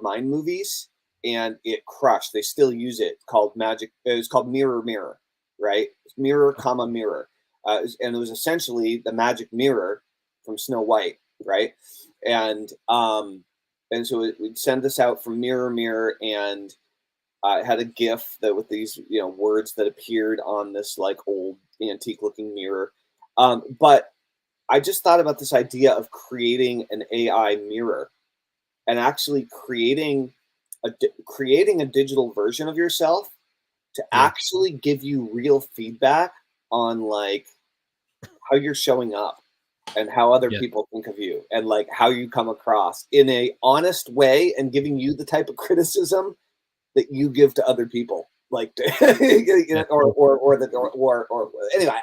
Mind Movies, and it crushed. They still use it. Called Magic. It was called Mirror Mirror, right? Mirror, comma mirror, and it was essentially the magic mirror from Snow White, right? And so we'd send this out from Mirror Mirror, and it had a GIF that with these words that appeared on this like old antique looking mirror. But I just thought about this idea of creating an AI mirror and actually creating a digital version of yourself to Yeah. actually give you real feedback on like how you're showing up and how other Yeah. people think of you and like how you come across in a honest way and giving you the type of criticism that you give to other people like Yeah. or anyway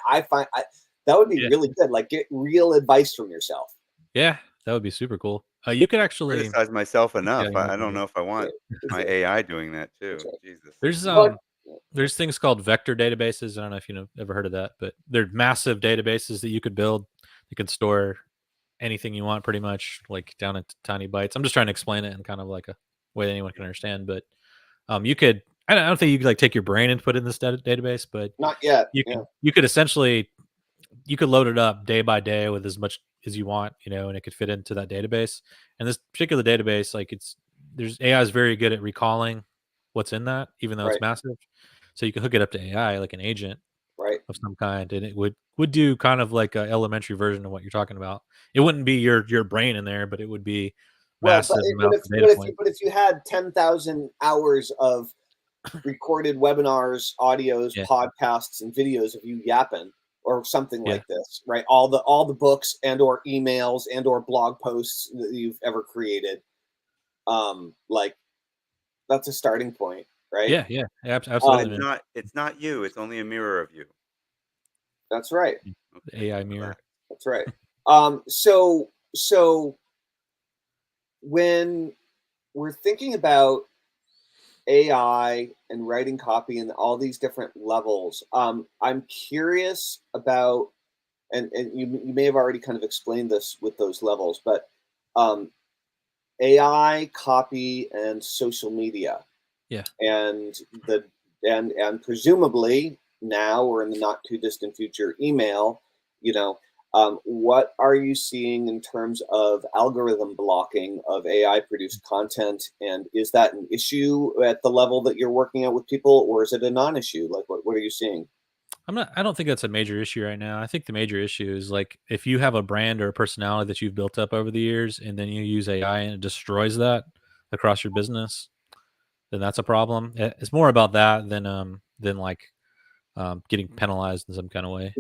that would be Yeah. really good, like get real advice from yourself. Yeah. That would be super cool. You could actually. Criticize myself Yeah. enough. You I can don't do. know if I Yeah, want that's my right. AI doing that That's too. right. Jesus. There's But there's things called vector databases. I don't know if ever heard of that, but they're massive databases that you could build. You can store anything you want pretty much, like down into tiny bytes. I'm just trying to explain it in kind of like a way that anyone can understand. But you could I don't think you could like take your brain and put it in this database, but not yet. you Yeah. could you could essentially you could load it up day by day with as much as you want, and it could fit into that database. And this particular database, like there's AI is very good at recalling what's in that, even though it's Right. massive. So you can hook it up to AI like an agent Right. of some kind, and it would do kind of like a elementary version of what you're talking about. It wouldn't be your brain in there, but it would be Well, but massive but amounts if of data points. but if you had 10,000 hours of recorded webinars, audios, Yeah, podcasts, and videos of you yapping or something yeah, like this, right? All the books and or emails and or blog posts that you've ever created, like that's a starting point, right? yeah, yeah. But Absolutely, Um, man. it's not you. It's only a mirror of you. that's right. The Okay. AI mirror. Relax. That's right. So when we're thinking about AI and writing copy and all these different levels. I'm curious about, and you may have already kind of explained this with those levels, but um, AI, copy, and social media, Yeah. and the and presumably now or in the not too distant future, email. You know, what are you seeing in terms of algorithm blocking of AI produced content, and is that an issue at the level that you're working out with people, or is it a non-issue? Like, what are you seeing? I don't think that's a major issue right now. I think the major issue is like if you have a brand or a personality that you've built up over the years and then you use AI and it destroys that across your business, then that's a problem. It's more about that than like getting penalized in some kind of way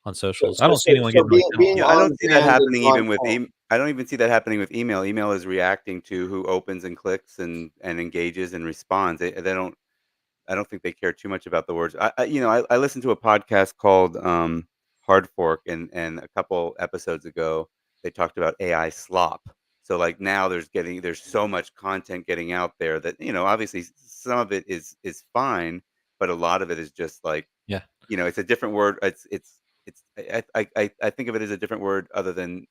on So, socials. I so, don't see so, anyone so getting like being Yeah, I on don't see that brand and happening on even with point. I don't even see that happening with email. Email is reacting to who opens and clicks and engages and responds. They don't. I don't think they care too much about the words. I listened to a podcast called Hard Fork, and a couple episodes ago they talked about AI slop. So like now there's so much content getting out there that obviously some of it is fine, but a lot of it is just like yeah. it's a different word. It's I think of it as a different word other than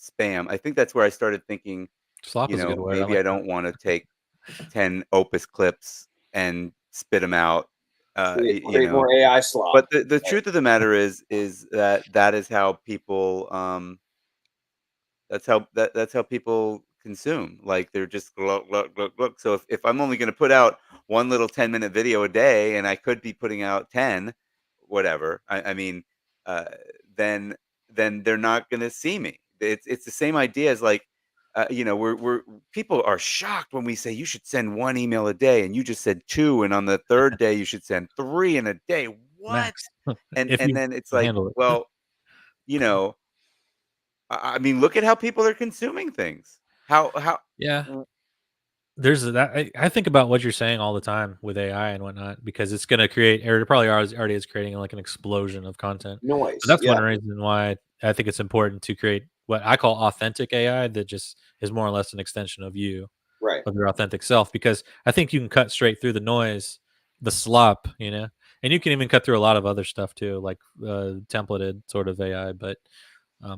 spam. I think that's where I started thinking, Slop is a good word. I maybe like I that. don't want to take 10 Opus clips and spit them out. Create more AI slop. But the Right. truth of the matter is that is how people that's how people consume. Like they're just look. So if I'm only going to put out one little 10-minute video a day, and I could be putting out 10, whatever. I mean, uh, then they're not going to see me. It's the same idea as like. We're people are shocked when we say you should send one email a day, and you just said two, and on the third day you should send three in a day. What? Max. And If and you then it's can like, handle it. well, you know, I mean, look at how people are consuming things. How Yeah. w There's that I think about what you're saying all the time with AI and whatnot because it's gonna create or it probably already is creating like an explosion of content. But Noise. that's one Yeah. reason why I think it's important to create what I call authentic AI that just is more or less an extension of you, Right. of your authentic self, because I think you can cut straight through the noise, the slop, and you can even cut through a lot of other stuff too, like templated sort of AI. But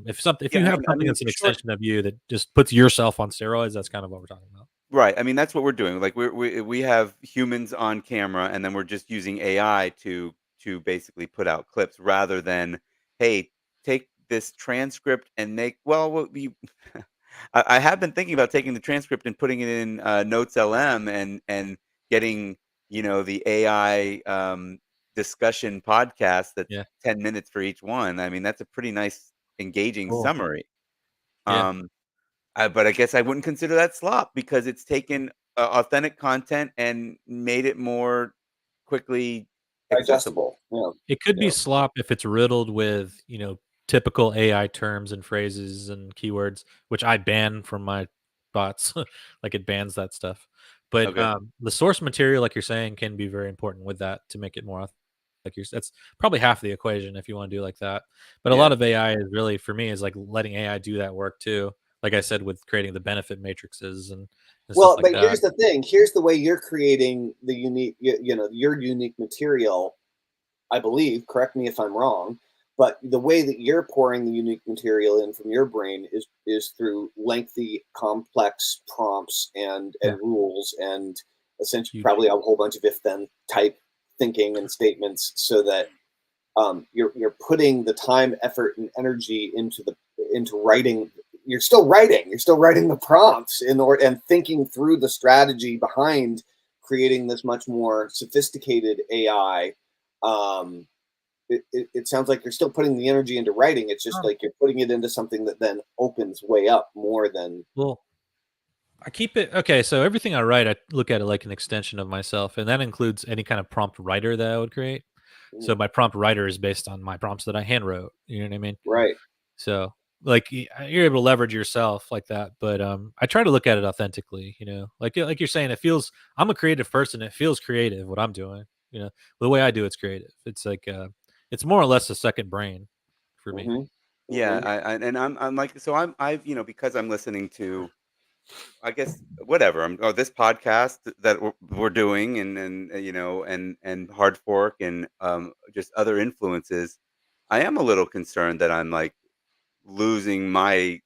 if yeah, you I have mean I something mean, that's an short extension of you that just puts yourself on steroids, that's kind of what we're talking about. right, I mean, that's what we're doing. Like, we have humans on camera, and then we're just using AI to basically put out clips rather than, "Hey, take this transcript and make" well, what we I have been thinking about taking the transcript and putting it in, Notes LM and getting, the AI, discussion podcast that's Yeah. 10 minutes for each one. I mean, that's a pretty nice engaging Cool. summary. Yeah. Um, but I guess I wouldn't consider that slop because it's taken, authentic content and made it more quickly accessible. Digestible. Yeah. It could be Yeah. slop if it's riddled with, typical AI terms and phrases and keywords, which I ban from my bots. Like it bans that stuff. But Okay. the source material, like you're saying, can be very important with that to make it more like that's probably half the equation if you want to do like that. But a lot Yeah. of AI is really for me is like letting AI do that work too. Like I said, with creating the benefit matrices and stuff Well, like but that. here's the thing. Here's the way you're creating the unique, your unique material. I believe. Correct me if I'm wrong. But the way that you're pouring the unique material in from your brain is through lengthy, complex prompts and Yeah. rules, and essentially Huge. probably a whole bunch of if then type thinking and statements, so that you're putting the time, effort, and energy into writing. You're still writing. You're still writing the prompts in order and thinking through the strategy behind creating this much more sophisticated AI. Um, it sounds like you're still putting the energy into writing. It's just like you're putting it into something that then opens way up more than. Well, I keep it okay. So everything I write, I look at it like an extension of myself, and that includes any kind of prompt writer that I would create. So my prompt writer is based on my prompts that I hand wrote. You know what I mean? Right. So like you're able to leverage yourself like that, but I try to look at it authentically. Like you're saying, it feels. I'm a creative person. It feels creative what I'm doing. The way I do it's creative. It's like it's more or less a second brain for me. Mm-hmm. Yeah, Mm-hmm. and I'm like so I've because I'm listening to I guess whatever. This podcast that we're doing, and you know, and Hard Fork, and just other influences. I am a little concerned that I'm like losing my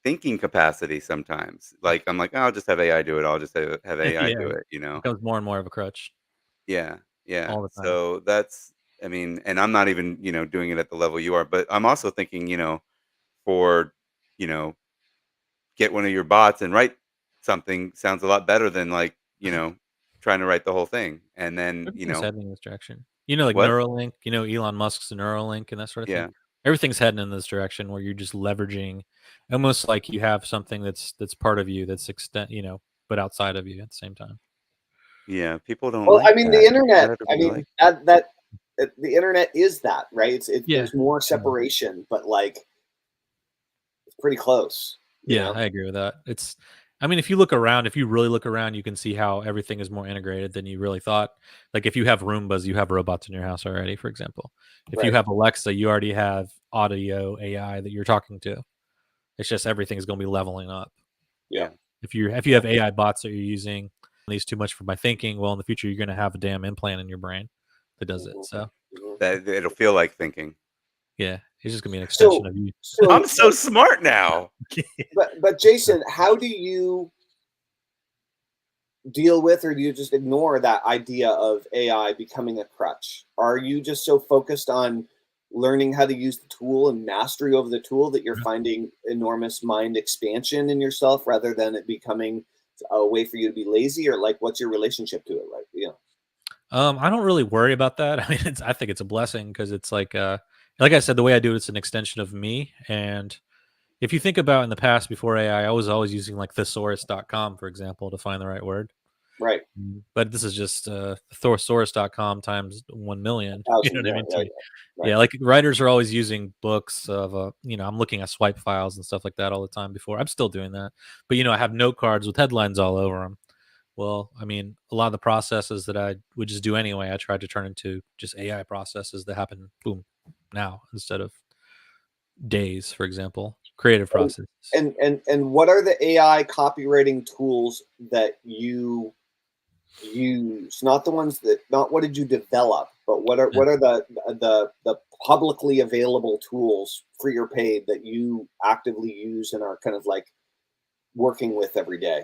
thinking capacity sometimes. Like I'm like, "Oh, I'll just have AI do it. I'll just have AI Yeah, do it it. You know? becomes more and more of a crutch Yeah, yeah. all the time. So that's, I mean, and I'm not even doing it at the level you are, but I'm also thinking, for you know get one of your bots and write something sounds a lot better than like, trying to write the whole thing. And then, Everything's heading in this direction. Like what? Neuralink, Elon Musk's Neuralink and that sort of thing. Yeah. Everything's heading in this direction where you're just leveraging almost like you have something that's part of you that's but outside of you at the same time. Yeah, people don't Well, like I mean, the that. Not internet. I everybody mean, likes that. the internet is that, right? Yeah. There's more separation, but like it's pretty close. Yeah, I agree with that. I mean, if you look around, if you really look around, you can see how everything is more integrated than you really thought. Like if you have Roombas, you have robots in your house already, for example. If you Right. have Alexa, you already have audio AI that you're talking to. It's just everything's going to be leveling up. Yeah. Yeah. If you have AI bots that you're using, these too much for my thinking, well, in the future you're going to have a damn implant in your brain that does it. So, That it'll feel like thinking. yeah, it's just going to be an extension So, of you. I'm so smart now. but Jason, how do you deal with, or do you just ignore that idea of AI becoming a crutch? Are you just so focused on learning how to use the tool and mastery over the tool that you're finding enormous mind expansion in yourself rather than it becoming a way for you to be lazy? Or like, what's your relationship to it? Like, I don't really worry about that. I mean, I think it's a blessing because it's like I said, the way I do it's an extension of me. And if you think about in the past before AI, I was always using like thesaurus.com, for example, to find the right word. right. But this is just thesaurus.com times 1 million. You know 1,000, what I yeah, mean? yeah, right. Yeah, like writers are always using books of, I'm looking at swipe files and stuff like that all the time before. I'm still doing that. But, I have note cards with headlines all over them. Well, I mean, a lot of the processes that I would just do anyway, I tried to turn into just AI processes that happen, boom, now instead of days, for example, creative And, processes. and what are the AI copywriting tools that you use? Not the ones that, not what did you develop, but what are the publicly available tools, free or paid, that you actively use and are kind of like working with every day?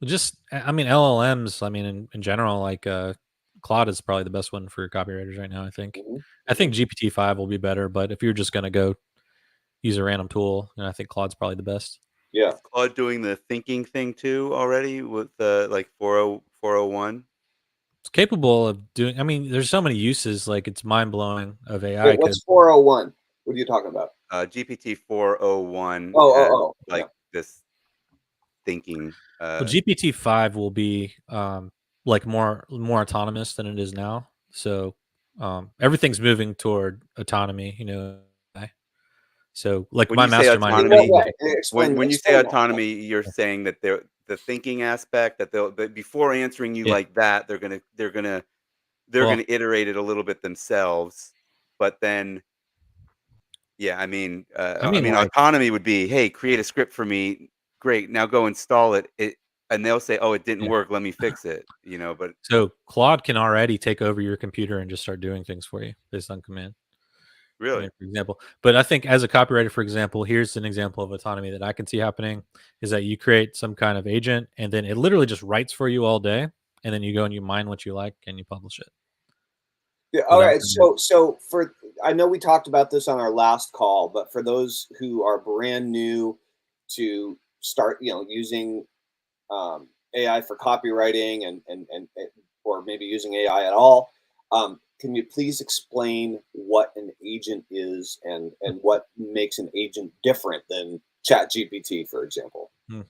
Just, I mean, LLMs. I mean, in general, like Claude is probably the best one for copywriters right now. I think. Mm-hmm. I think GPT-5 will be better, but if you're just gonna go use a random tool, I think Claude's probably the best. Yeah. Is Claude doing the thinking thing too already with the like 401? It's capable of doing. I mean, there's so many uses. Like it's mind blowing of AI. Wait, what's 401? What are you talking about? GPT 401 Oh, has yeah. like this thinking. Well, GPT-5 will be like more autonomous than it is now. So everything's moving toward autonomy. So like When my you say mastermind is In what autonomy, basically way? Explain when you say explain that. autonomy, you're saying that the thinking aspect that that before answering you yeah. like that, they're gonna Well, iterate it a little bit themselves, but then yeah, I I mean mean, like autonomy would be, "Hey, create a script for me. Great, now go install it." And they'll say, "Oh, it didn't yeah. work. Let me fix it." But So Claude can already take over your computer and just start doing things for you based on command. I really, mean, for example, but I think as a copywriter, for example, here's an example of autonomy that I can see happening is that you create some kind of agent and then it literally just writes for you all day. And then you go and you mine what you like and you publish it Yeah, all without right. So for, I know we talked about this on our last call, but for those who are brand new to start, using AI for copywriting or maybe using AI at all, can you please explain what an agent is and what makes an agent different than Chat GPT, for example? Hmm.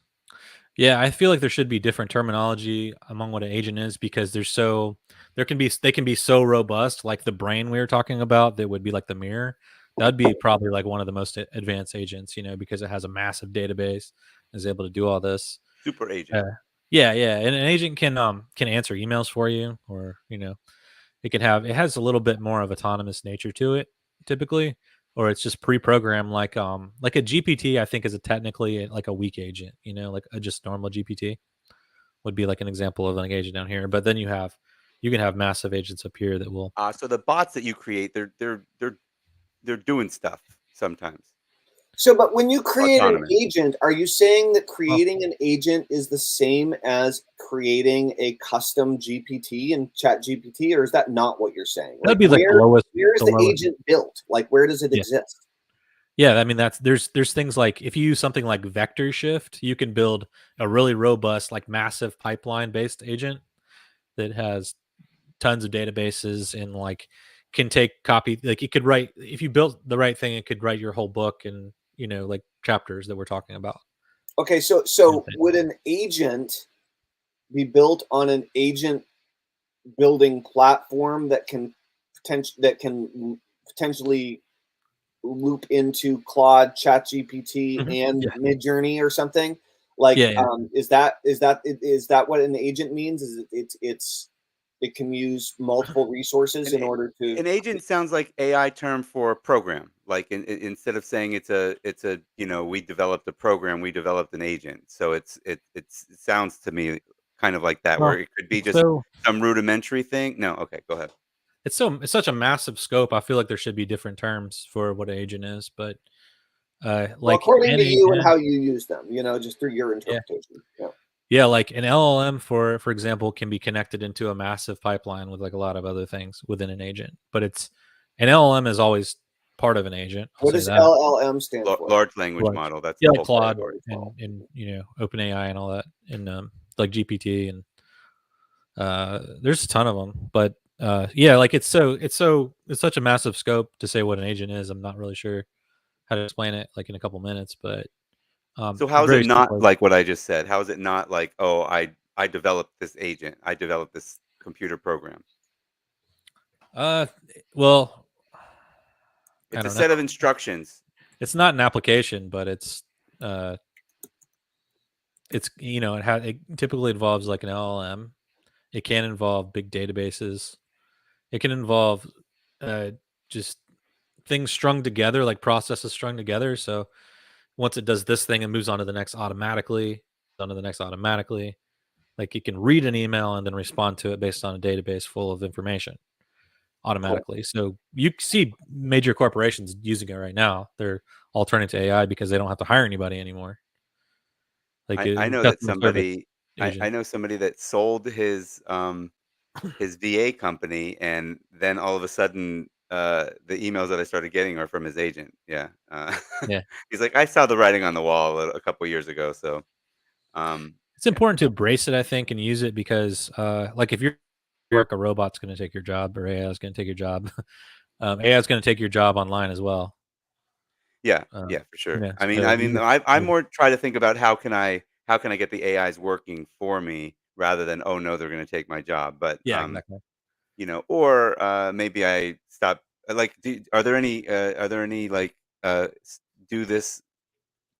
Yeah, I feel like there should be different terminology among what an agent is because they can be so robust, like the brain we were talking about, that would be like the mirror. That'd be probably like one of the most advanced agents, because it has a massive database, is able to do all this. super agent. Uh, yeah, yeah, and an agent can answer emails for you, or it has a little bit more of autonomous nature to it typically. or it's just pre-programmed like a GPT. I think is technically like a weak agent. Like a just normal GPT would be like an example of an agent down here. But then you can have massive agents up here that will. So the bots that you create, they're doing stuff sometimes. So, but when you create an Autonomous. agent, are you saying that Well, creating an agent is the same as creating a custom GPT in Chat GPT, or is that not what you're saying? that'd Like, be like the lowest. where is The the lowest. agent built? Like, where does it Yeah. exist? Yeah, I mean there's things like if you use something like vector shift, you can build a really robust, like massive pipeline based agent that has tons of databases and like can take copy, like it could write, if you built the right thing, it could write your whole book and like chapters that we're talking about. Okay, so would an agent be built on an agent building platform that can potentially loop into Claude, ChatGPT, and Yeah. Midjourney or something? Like, Yeah. is that what an agent means? Is it can use multiple resources in order to? An agent sounds like AI term for program. Like instead of saying it's a we developed a program, we developed an agent. So it sounds to me kind of like that, Well, where it could be it's just so some rudimentary thing. No, okay, go ahead. it's such a massive scope. I feel like there should be different terms for what an agent is, but Well, like according an to you and agent, how you use them, just through your yeah. interpretation. Yeah. Yeah, like an LLM, for example, can be connected into a massive pipeline with like a lot of other things within an agent. But an LLM is always part of an agent. I'll What say does that. LLM stand for? Large language Large. model. That's Yeah, the like whole Claude category. and OpenAI and all that, and like GPT and there's a ton of them. But yeah, like it's such a massive scope to say what an agent is. I'm not really sure how to explain it like in a couple minutes, but So how is it very not simply. like what I just said? How is it not like, oh, I developed this agent, I developed this computer program? Uh, well, I It's a don't know. set of instructions. It's not an application, but uh it typically involves like an LLM. It can involve big databases. It can involve uh just things strung together, like processes strung together. So once it does this thing, it moves on to the next automatically, on to the next automatically. Like it can read an email and then respond to it based on a database full of information Cool. automatically. So you see major corporations using it right now. They're all turning to AI because they don't have to hire anybody anymore. Like I know that customer service somebody I agent. know somebody that sold his VA company, and then all of a sudden, the emails that I started getting are from his agent. Yeah, Yeah. he's like, "I saw the writing on the wall a couple years ago." So, It's yeah, important to embrace it, I think, and use it because, like, if you're work, a robot's going to take your job, or AI is going to take your job. AI is going to take your job online as well. yeah, Um, yeah, for sure. so I more try to think about how can I get the AIs working for me rather than, oh no, they're going to take my job. But yeah, exactly. or maybe I stop. Like, are there any like do this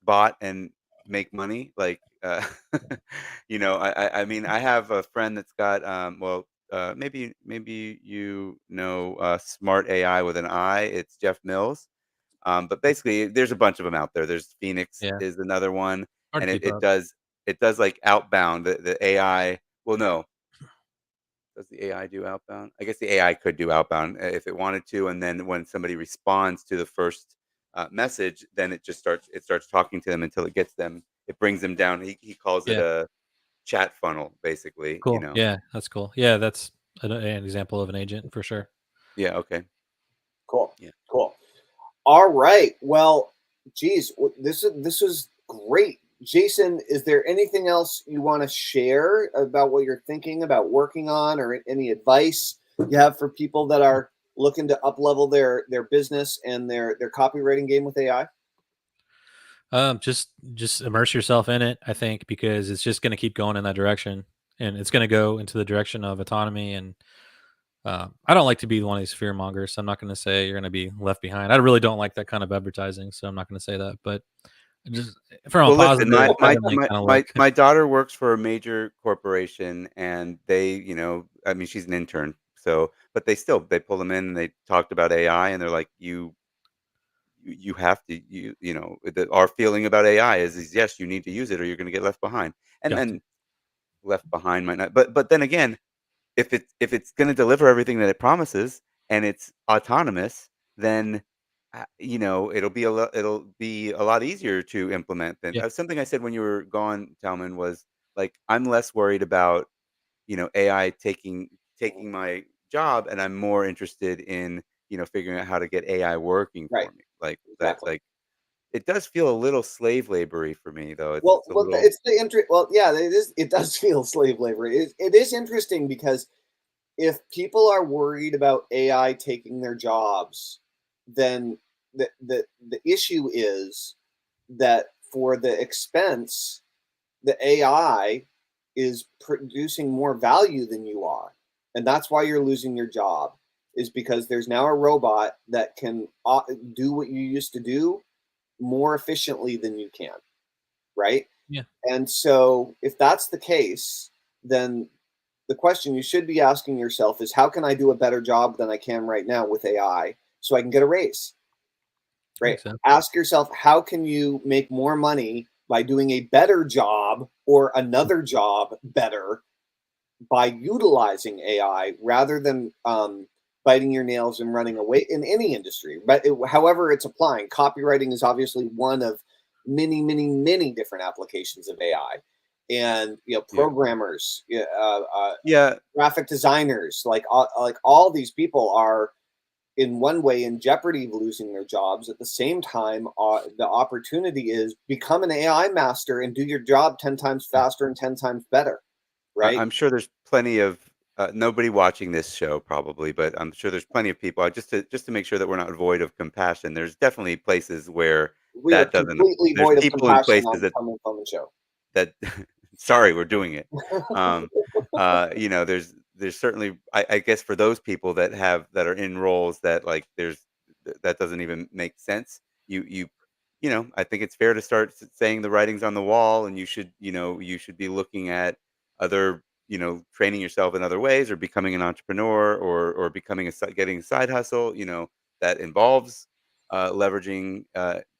bot and make money? Like, I mean, I have a friend that's got maybe Smart AI with an I. It's Jeff Mills. But basically, there's a bunch of them out there. There's Phoenix Yeah, is another one, hard and to keep up. it does like outbound. The AI. Well, no, does the AI do outbound? I guess the AI could do outbound if it wanted to, and then when somebody responds to the first message, then it starts talking to them until it gets them. It brings them down. He calls it Yeah, a chat funnel, basically. cool. Yeah, that's cool. Yeah, that's an example of an agent for sure. Yeah. Okay. Cool. Yeah. Cool. All right. Well, geez, this was great. Jason, is there anything else you want to share about what you're thinking about working on, or any advice you have for people that are looking to up level their business and their copywriting game with AI? Just immerse yourself in it, I think, because it's just going to keep going in that direction, and it's going to go into the direction of autonomy. And I don't like to be one of these fear mongers. So I'm not going to say you're going to be left behind. I really don't like that kind of advertising, so I'm not going to say that. But just from a Well, listen, positive, definitely kind of like, my daughter works for a major corporation, and they, I mean, she's an intern, so but they pull them in and they talked about AI, and they're like, you have to our feeling about AI is yes, you need to use it or you're going to get left behind. And Got to. then left behind might not, but then again, if it's going to deliver everything that it promises and it's autonomous, then it'll be a lot easier to implement than Yeah. something I said when you were gone, Tellman, was like I'm less worried about AI taking my job, and I'm more interested in figuring out how to get AI working Right. for me. Like that, Exactly. like it does feel a little slave labory for me, though. Well, It's a well, little it's the interest. Well, yeah, it is. It does feel slave labor. It is interesting because if people are worried about AI taking their jobs, then the issue is that for the expense, the AI is producing more value than you are, and that's why you're losing your job. Is because there's now a robot that can do what you used to do more efficiently than you can, right? Yeah. And so, if that's the case, then the question you should be asking yourself is how can I do a better job than I can right now with AI so I can get a raise? Right? Makes sense. Ask yourself how can you make more money by doing a better job or another job better by utilizing AI rather than biting your nails and running away in any industry. But however it's applying, copywriting is obviously one of many, many, many different applications of AI. And yeah, programmers, yeah. graphic designers, like all these people are in one way in jeopardy of losing their jobs. At the same time, the opportunity is become an AI master and do your job 10 times Yeah. faster and 10 times better, right? I'm sure there's plenty of nobody watching this show probably, but I'm sure there's plenty of people. Just to make sure that we're not void of compassion. There's definitely places where We are that doesn't. completely There's void of people in compassion places on Tellman Fellman Show. that sorry, we're doing it. Um, there's certainly I guess for those people that are in roles that like that doesn't even make sense. I think it's fair to start saying the writing's on the wall, and you should be looking at other training yourself in other ways or becoming an entrepreneur or becoming getting a side hustle that involves leveraging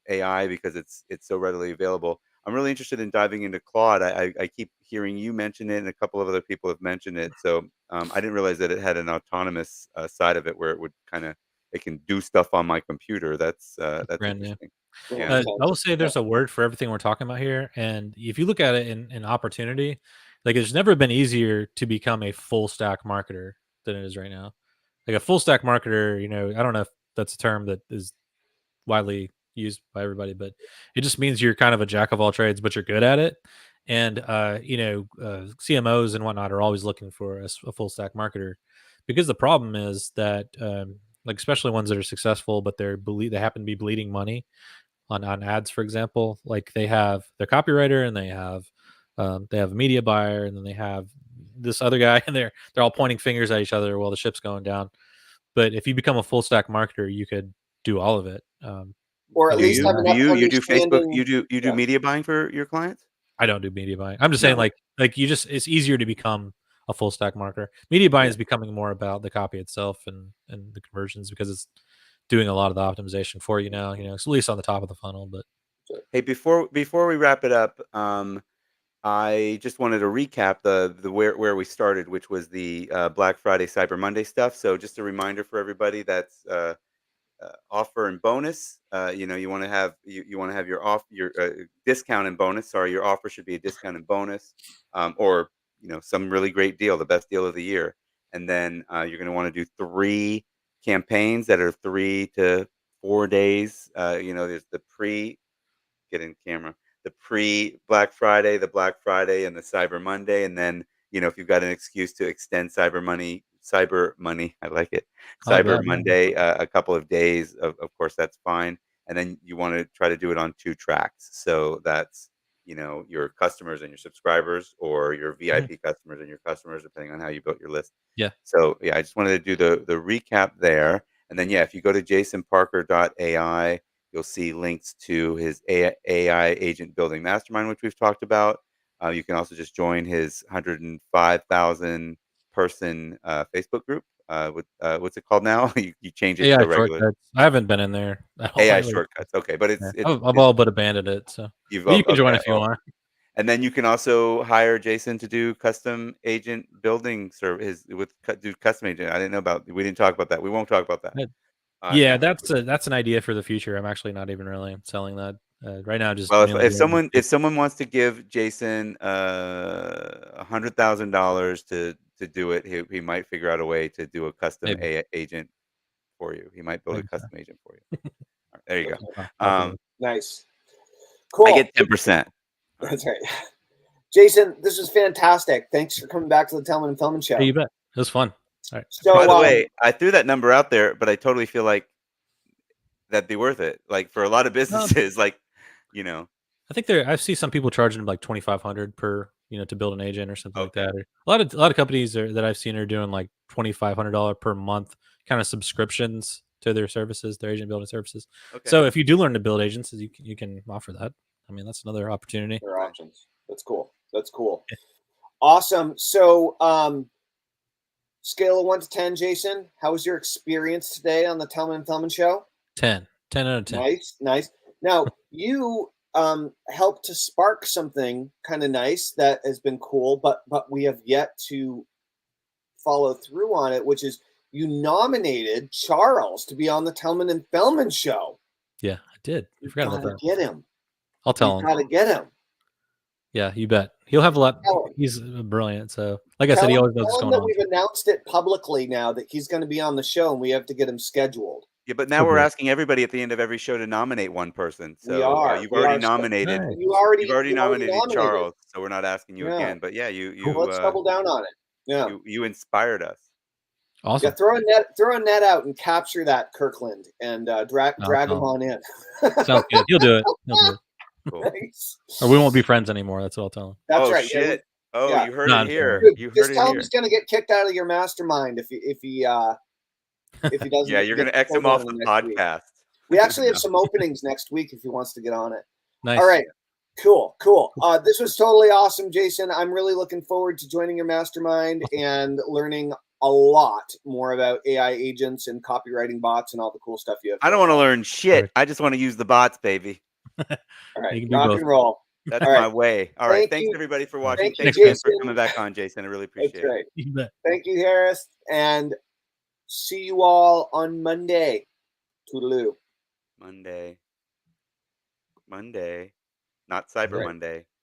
AI because it's so readily available. I'm really interested in diving into Claude. I keep hearing you mention it, and a couple of other people have mentioned it. So I didn't realize that it had an autonomous side of it where it can do stuff on my computer. That's That's brand new. interesting. Yeah, Yeah. I will say there's a word for everything we're talking about here, and if you look at it in opportunity, like it's never been easier to become a full stack marketer than it is right now. Like a full stack marketer, I don't know if that's a term that is widely used by everybody, but it just means you're kind of a jack of all trades, but you're good at it. And CMOs and whatnot are always looking for a full stack marketer because the problem is that like especially ones that are successful, but they happen to be bleeding money on ads, for example. Like they have their copywriter and they have a media buyer and then they have this other guy and they're all pointing fingers at each other while the ship's going down. But if you become a full stack marketer, you could do all of it. or at Do least you have Yeah. do enough you do Facebook? understanding. You do Yeah, media buying for your clients? I don't do media buying. I'm just saying, No. like it's easier to become a full stack marketer. Media buying Yeah. is becoming more about the copy itself and the conversions because it's doing a lot of the optimization for you now. It's at least on the top of the funnel, but sure. Hey, before we wrap it up, I just wanted to recap the where we started, which was the Black Friday, Cyber Monday stuff. So just a reminder for everybody that's offer and bonus. You want to have your discount and bonus. Sorry, your offer should be a discount and bonus, or some really great deal, the best deal of the year. And then you're going to want to do 3 campaigns that are 3 to 4 days. There's the get in camera. The pre Black Friday, the Black Friday, and the Cyber Monday, and then if you've got an excuse to extend Cyber Money, I like it. oh yeah, Cyber Monday, a couple of days, of course, that's fine. And then you want to try to do it on 2 tracks. So that's your customers and your subscribers, or your mhm, VIP customers and your customers, depending on how you built your list. yeah, So yeah, I just wanted to do the recap there, and then yeah, if you go to jasonparker.ai, you'll see links to his AI agent building mastermind, which we've talked about. You can also just join his 105,000 person Facebook group. what's it called now? You change it to AI the regular shortcuts. I haven't been in there at all AI lately. shortcuts. Okay, but Yeah. it's I've all but abandoned it. So, but you can join okay. if you Well, want. and then you can also hire Jason to do custom agent building service do custom agent. I didn't know about. We didn't talk about that. We won't talk about that. Yeah, Now. that's an idea for the future. I'm actually not even really selling that right now. Just Well, mainly if someone wants to give Jason $100,000 to do it, he might figure out a way to do a custom maybe, agent for you. He might build a maybe so. custom agent for you. All right, there you go. Possibly. Nice. I Cool. get 10%. That's right. Jason, this was fantastic. Thanks for coming back to the Tellman and Fellman show. Yeah, you bet. It was fun. All right. So, By the way, I threw that number out there, but I totally feel like that'd be worth it. Like for a lot of businesses, like, you know. I think I see some people charging like 2,500 per, to build an agent or something like Okay. that. Or a lot of companies that I've seen are doing like $2,500 per month kind of subscriptions to their services, their agent building services. Okay. So if you do learn to build agents, you can offer that. I mean, that's another opportunity. there are options. That's cool. That's cool. Awesome. So, scale of 1 to 10, Jason, how was your experience today on the Tellman and Fellman show? 10 out of 10. Nice. Now, you helped to spark something kind of nice that has been cool, but we have yet to follow through on it, which is you nominated Charles to be on the Tellman and Fellman show. Yeah, I did. I You've forgot got about to that. get him. I'll tell him. Got to get him. Yeah, you bet. He'll have a lot. Tell him. He's brilliant. So, like I said, he always knows what's Tell him going that on. we've announced it publicly now that he's going to be on the show, and we have to get him scheduled. Yeah, but now we're asking everybody at the end of every show to nominate one person. So We are. you've already nominated. Nice. You already nominated Charles, so we're not asking you Yeah. again. But yeah, Well, let's double down on it. Yeah. You inspired us. Awesome. Yeah, throw a net out and capture that Kirkland and drag him on in. Sounds good. He'll do it. Cool. Nice. Or we won't be friends anymore. That's what I'll tell him. That's Oh right. shit! Yeah. You heard No, it here. Dude, You heard just it tell him here. he's gonna get kicked out of your mastermind if he doesn't. Yeah, you're gonna X him off the podcast. We actually have some openings next week if he wants to get on it. Nice. All right. Cool. This was totally awesome, Jason. I'm really looking forward to joining your mastermind and learning a lot more about AI agents and copywriting bots and all the cool stuff you have. I don't want to learn shit. I just want to use the bots, baby. All right, rock and roll. That's my way. All right. Thanks everybody for watching. Thanks again for coming back on, Jason. I really appreciate it. You bet. Thank you, Harris. And see you all on Monday. Toodaloo. Monday. Not Cyber Monday.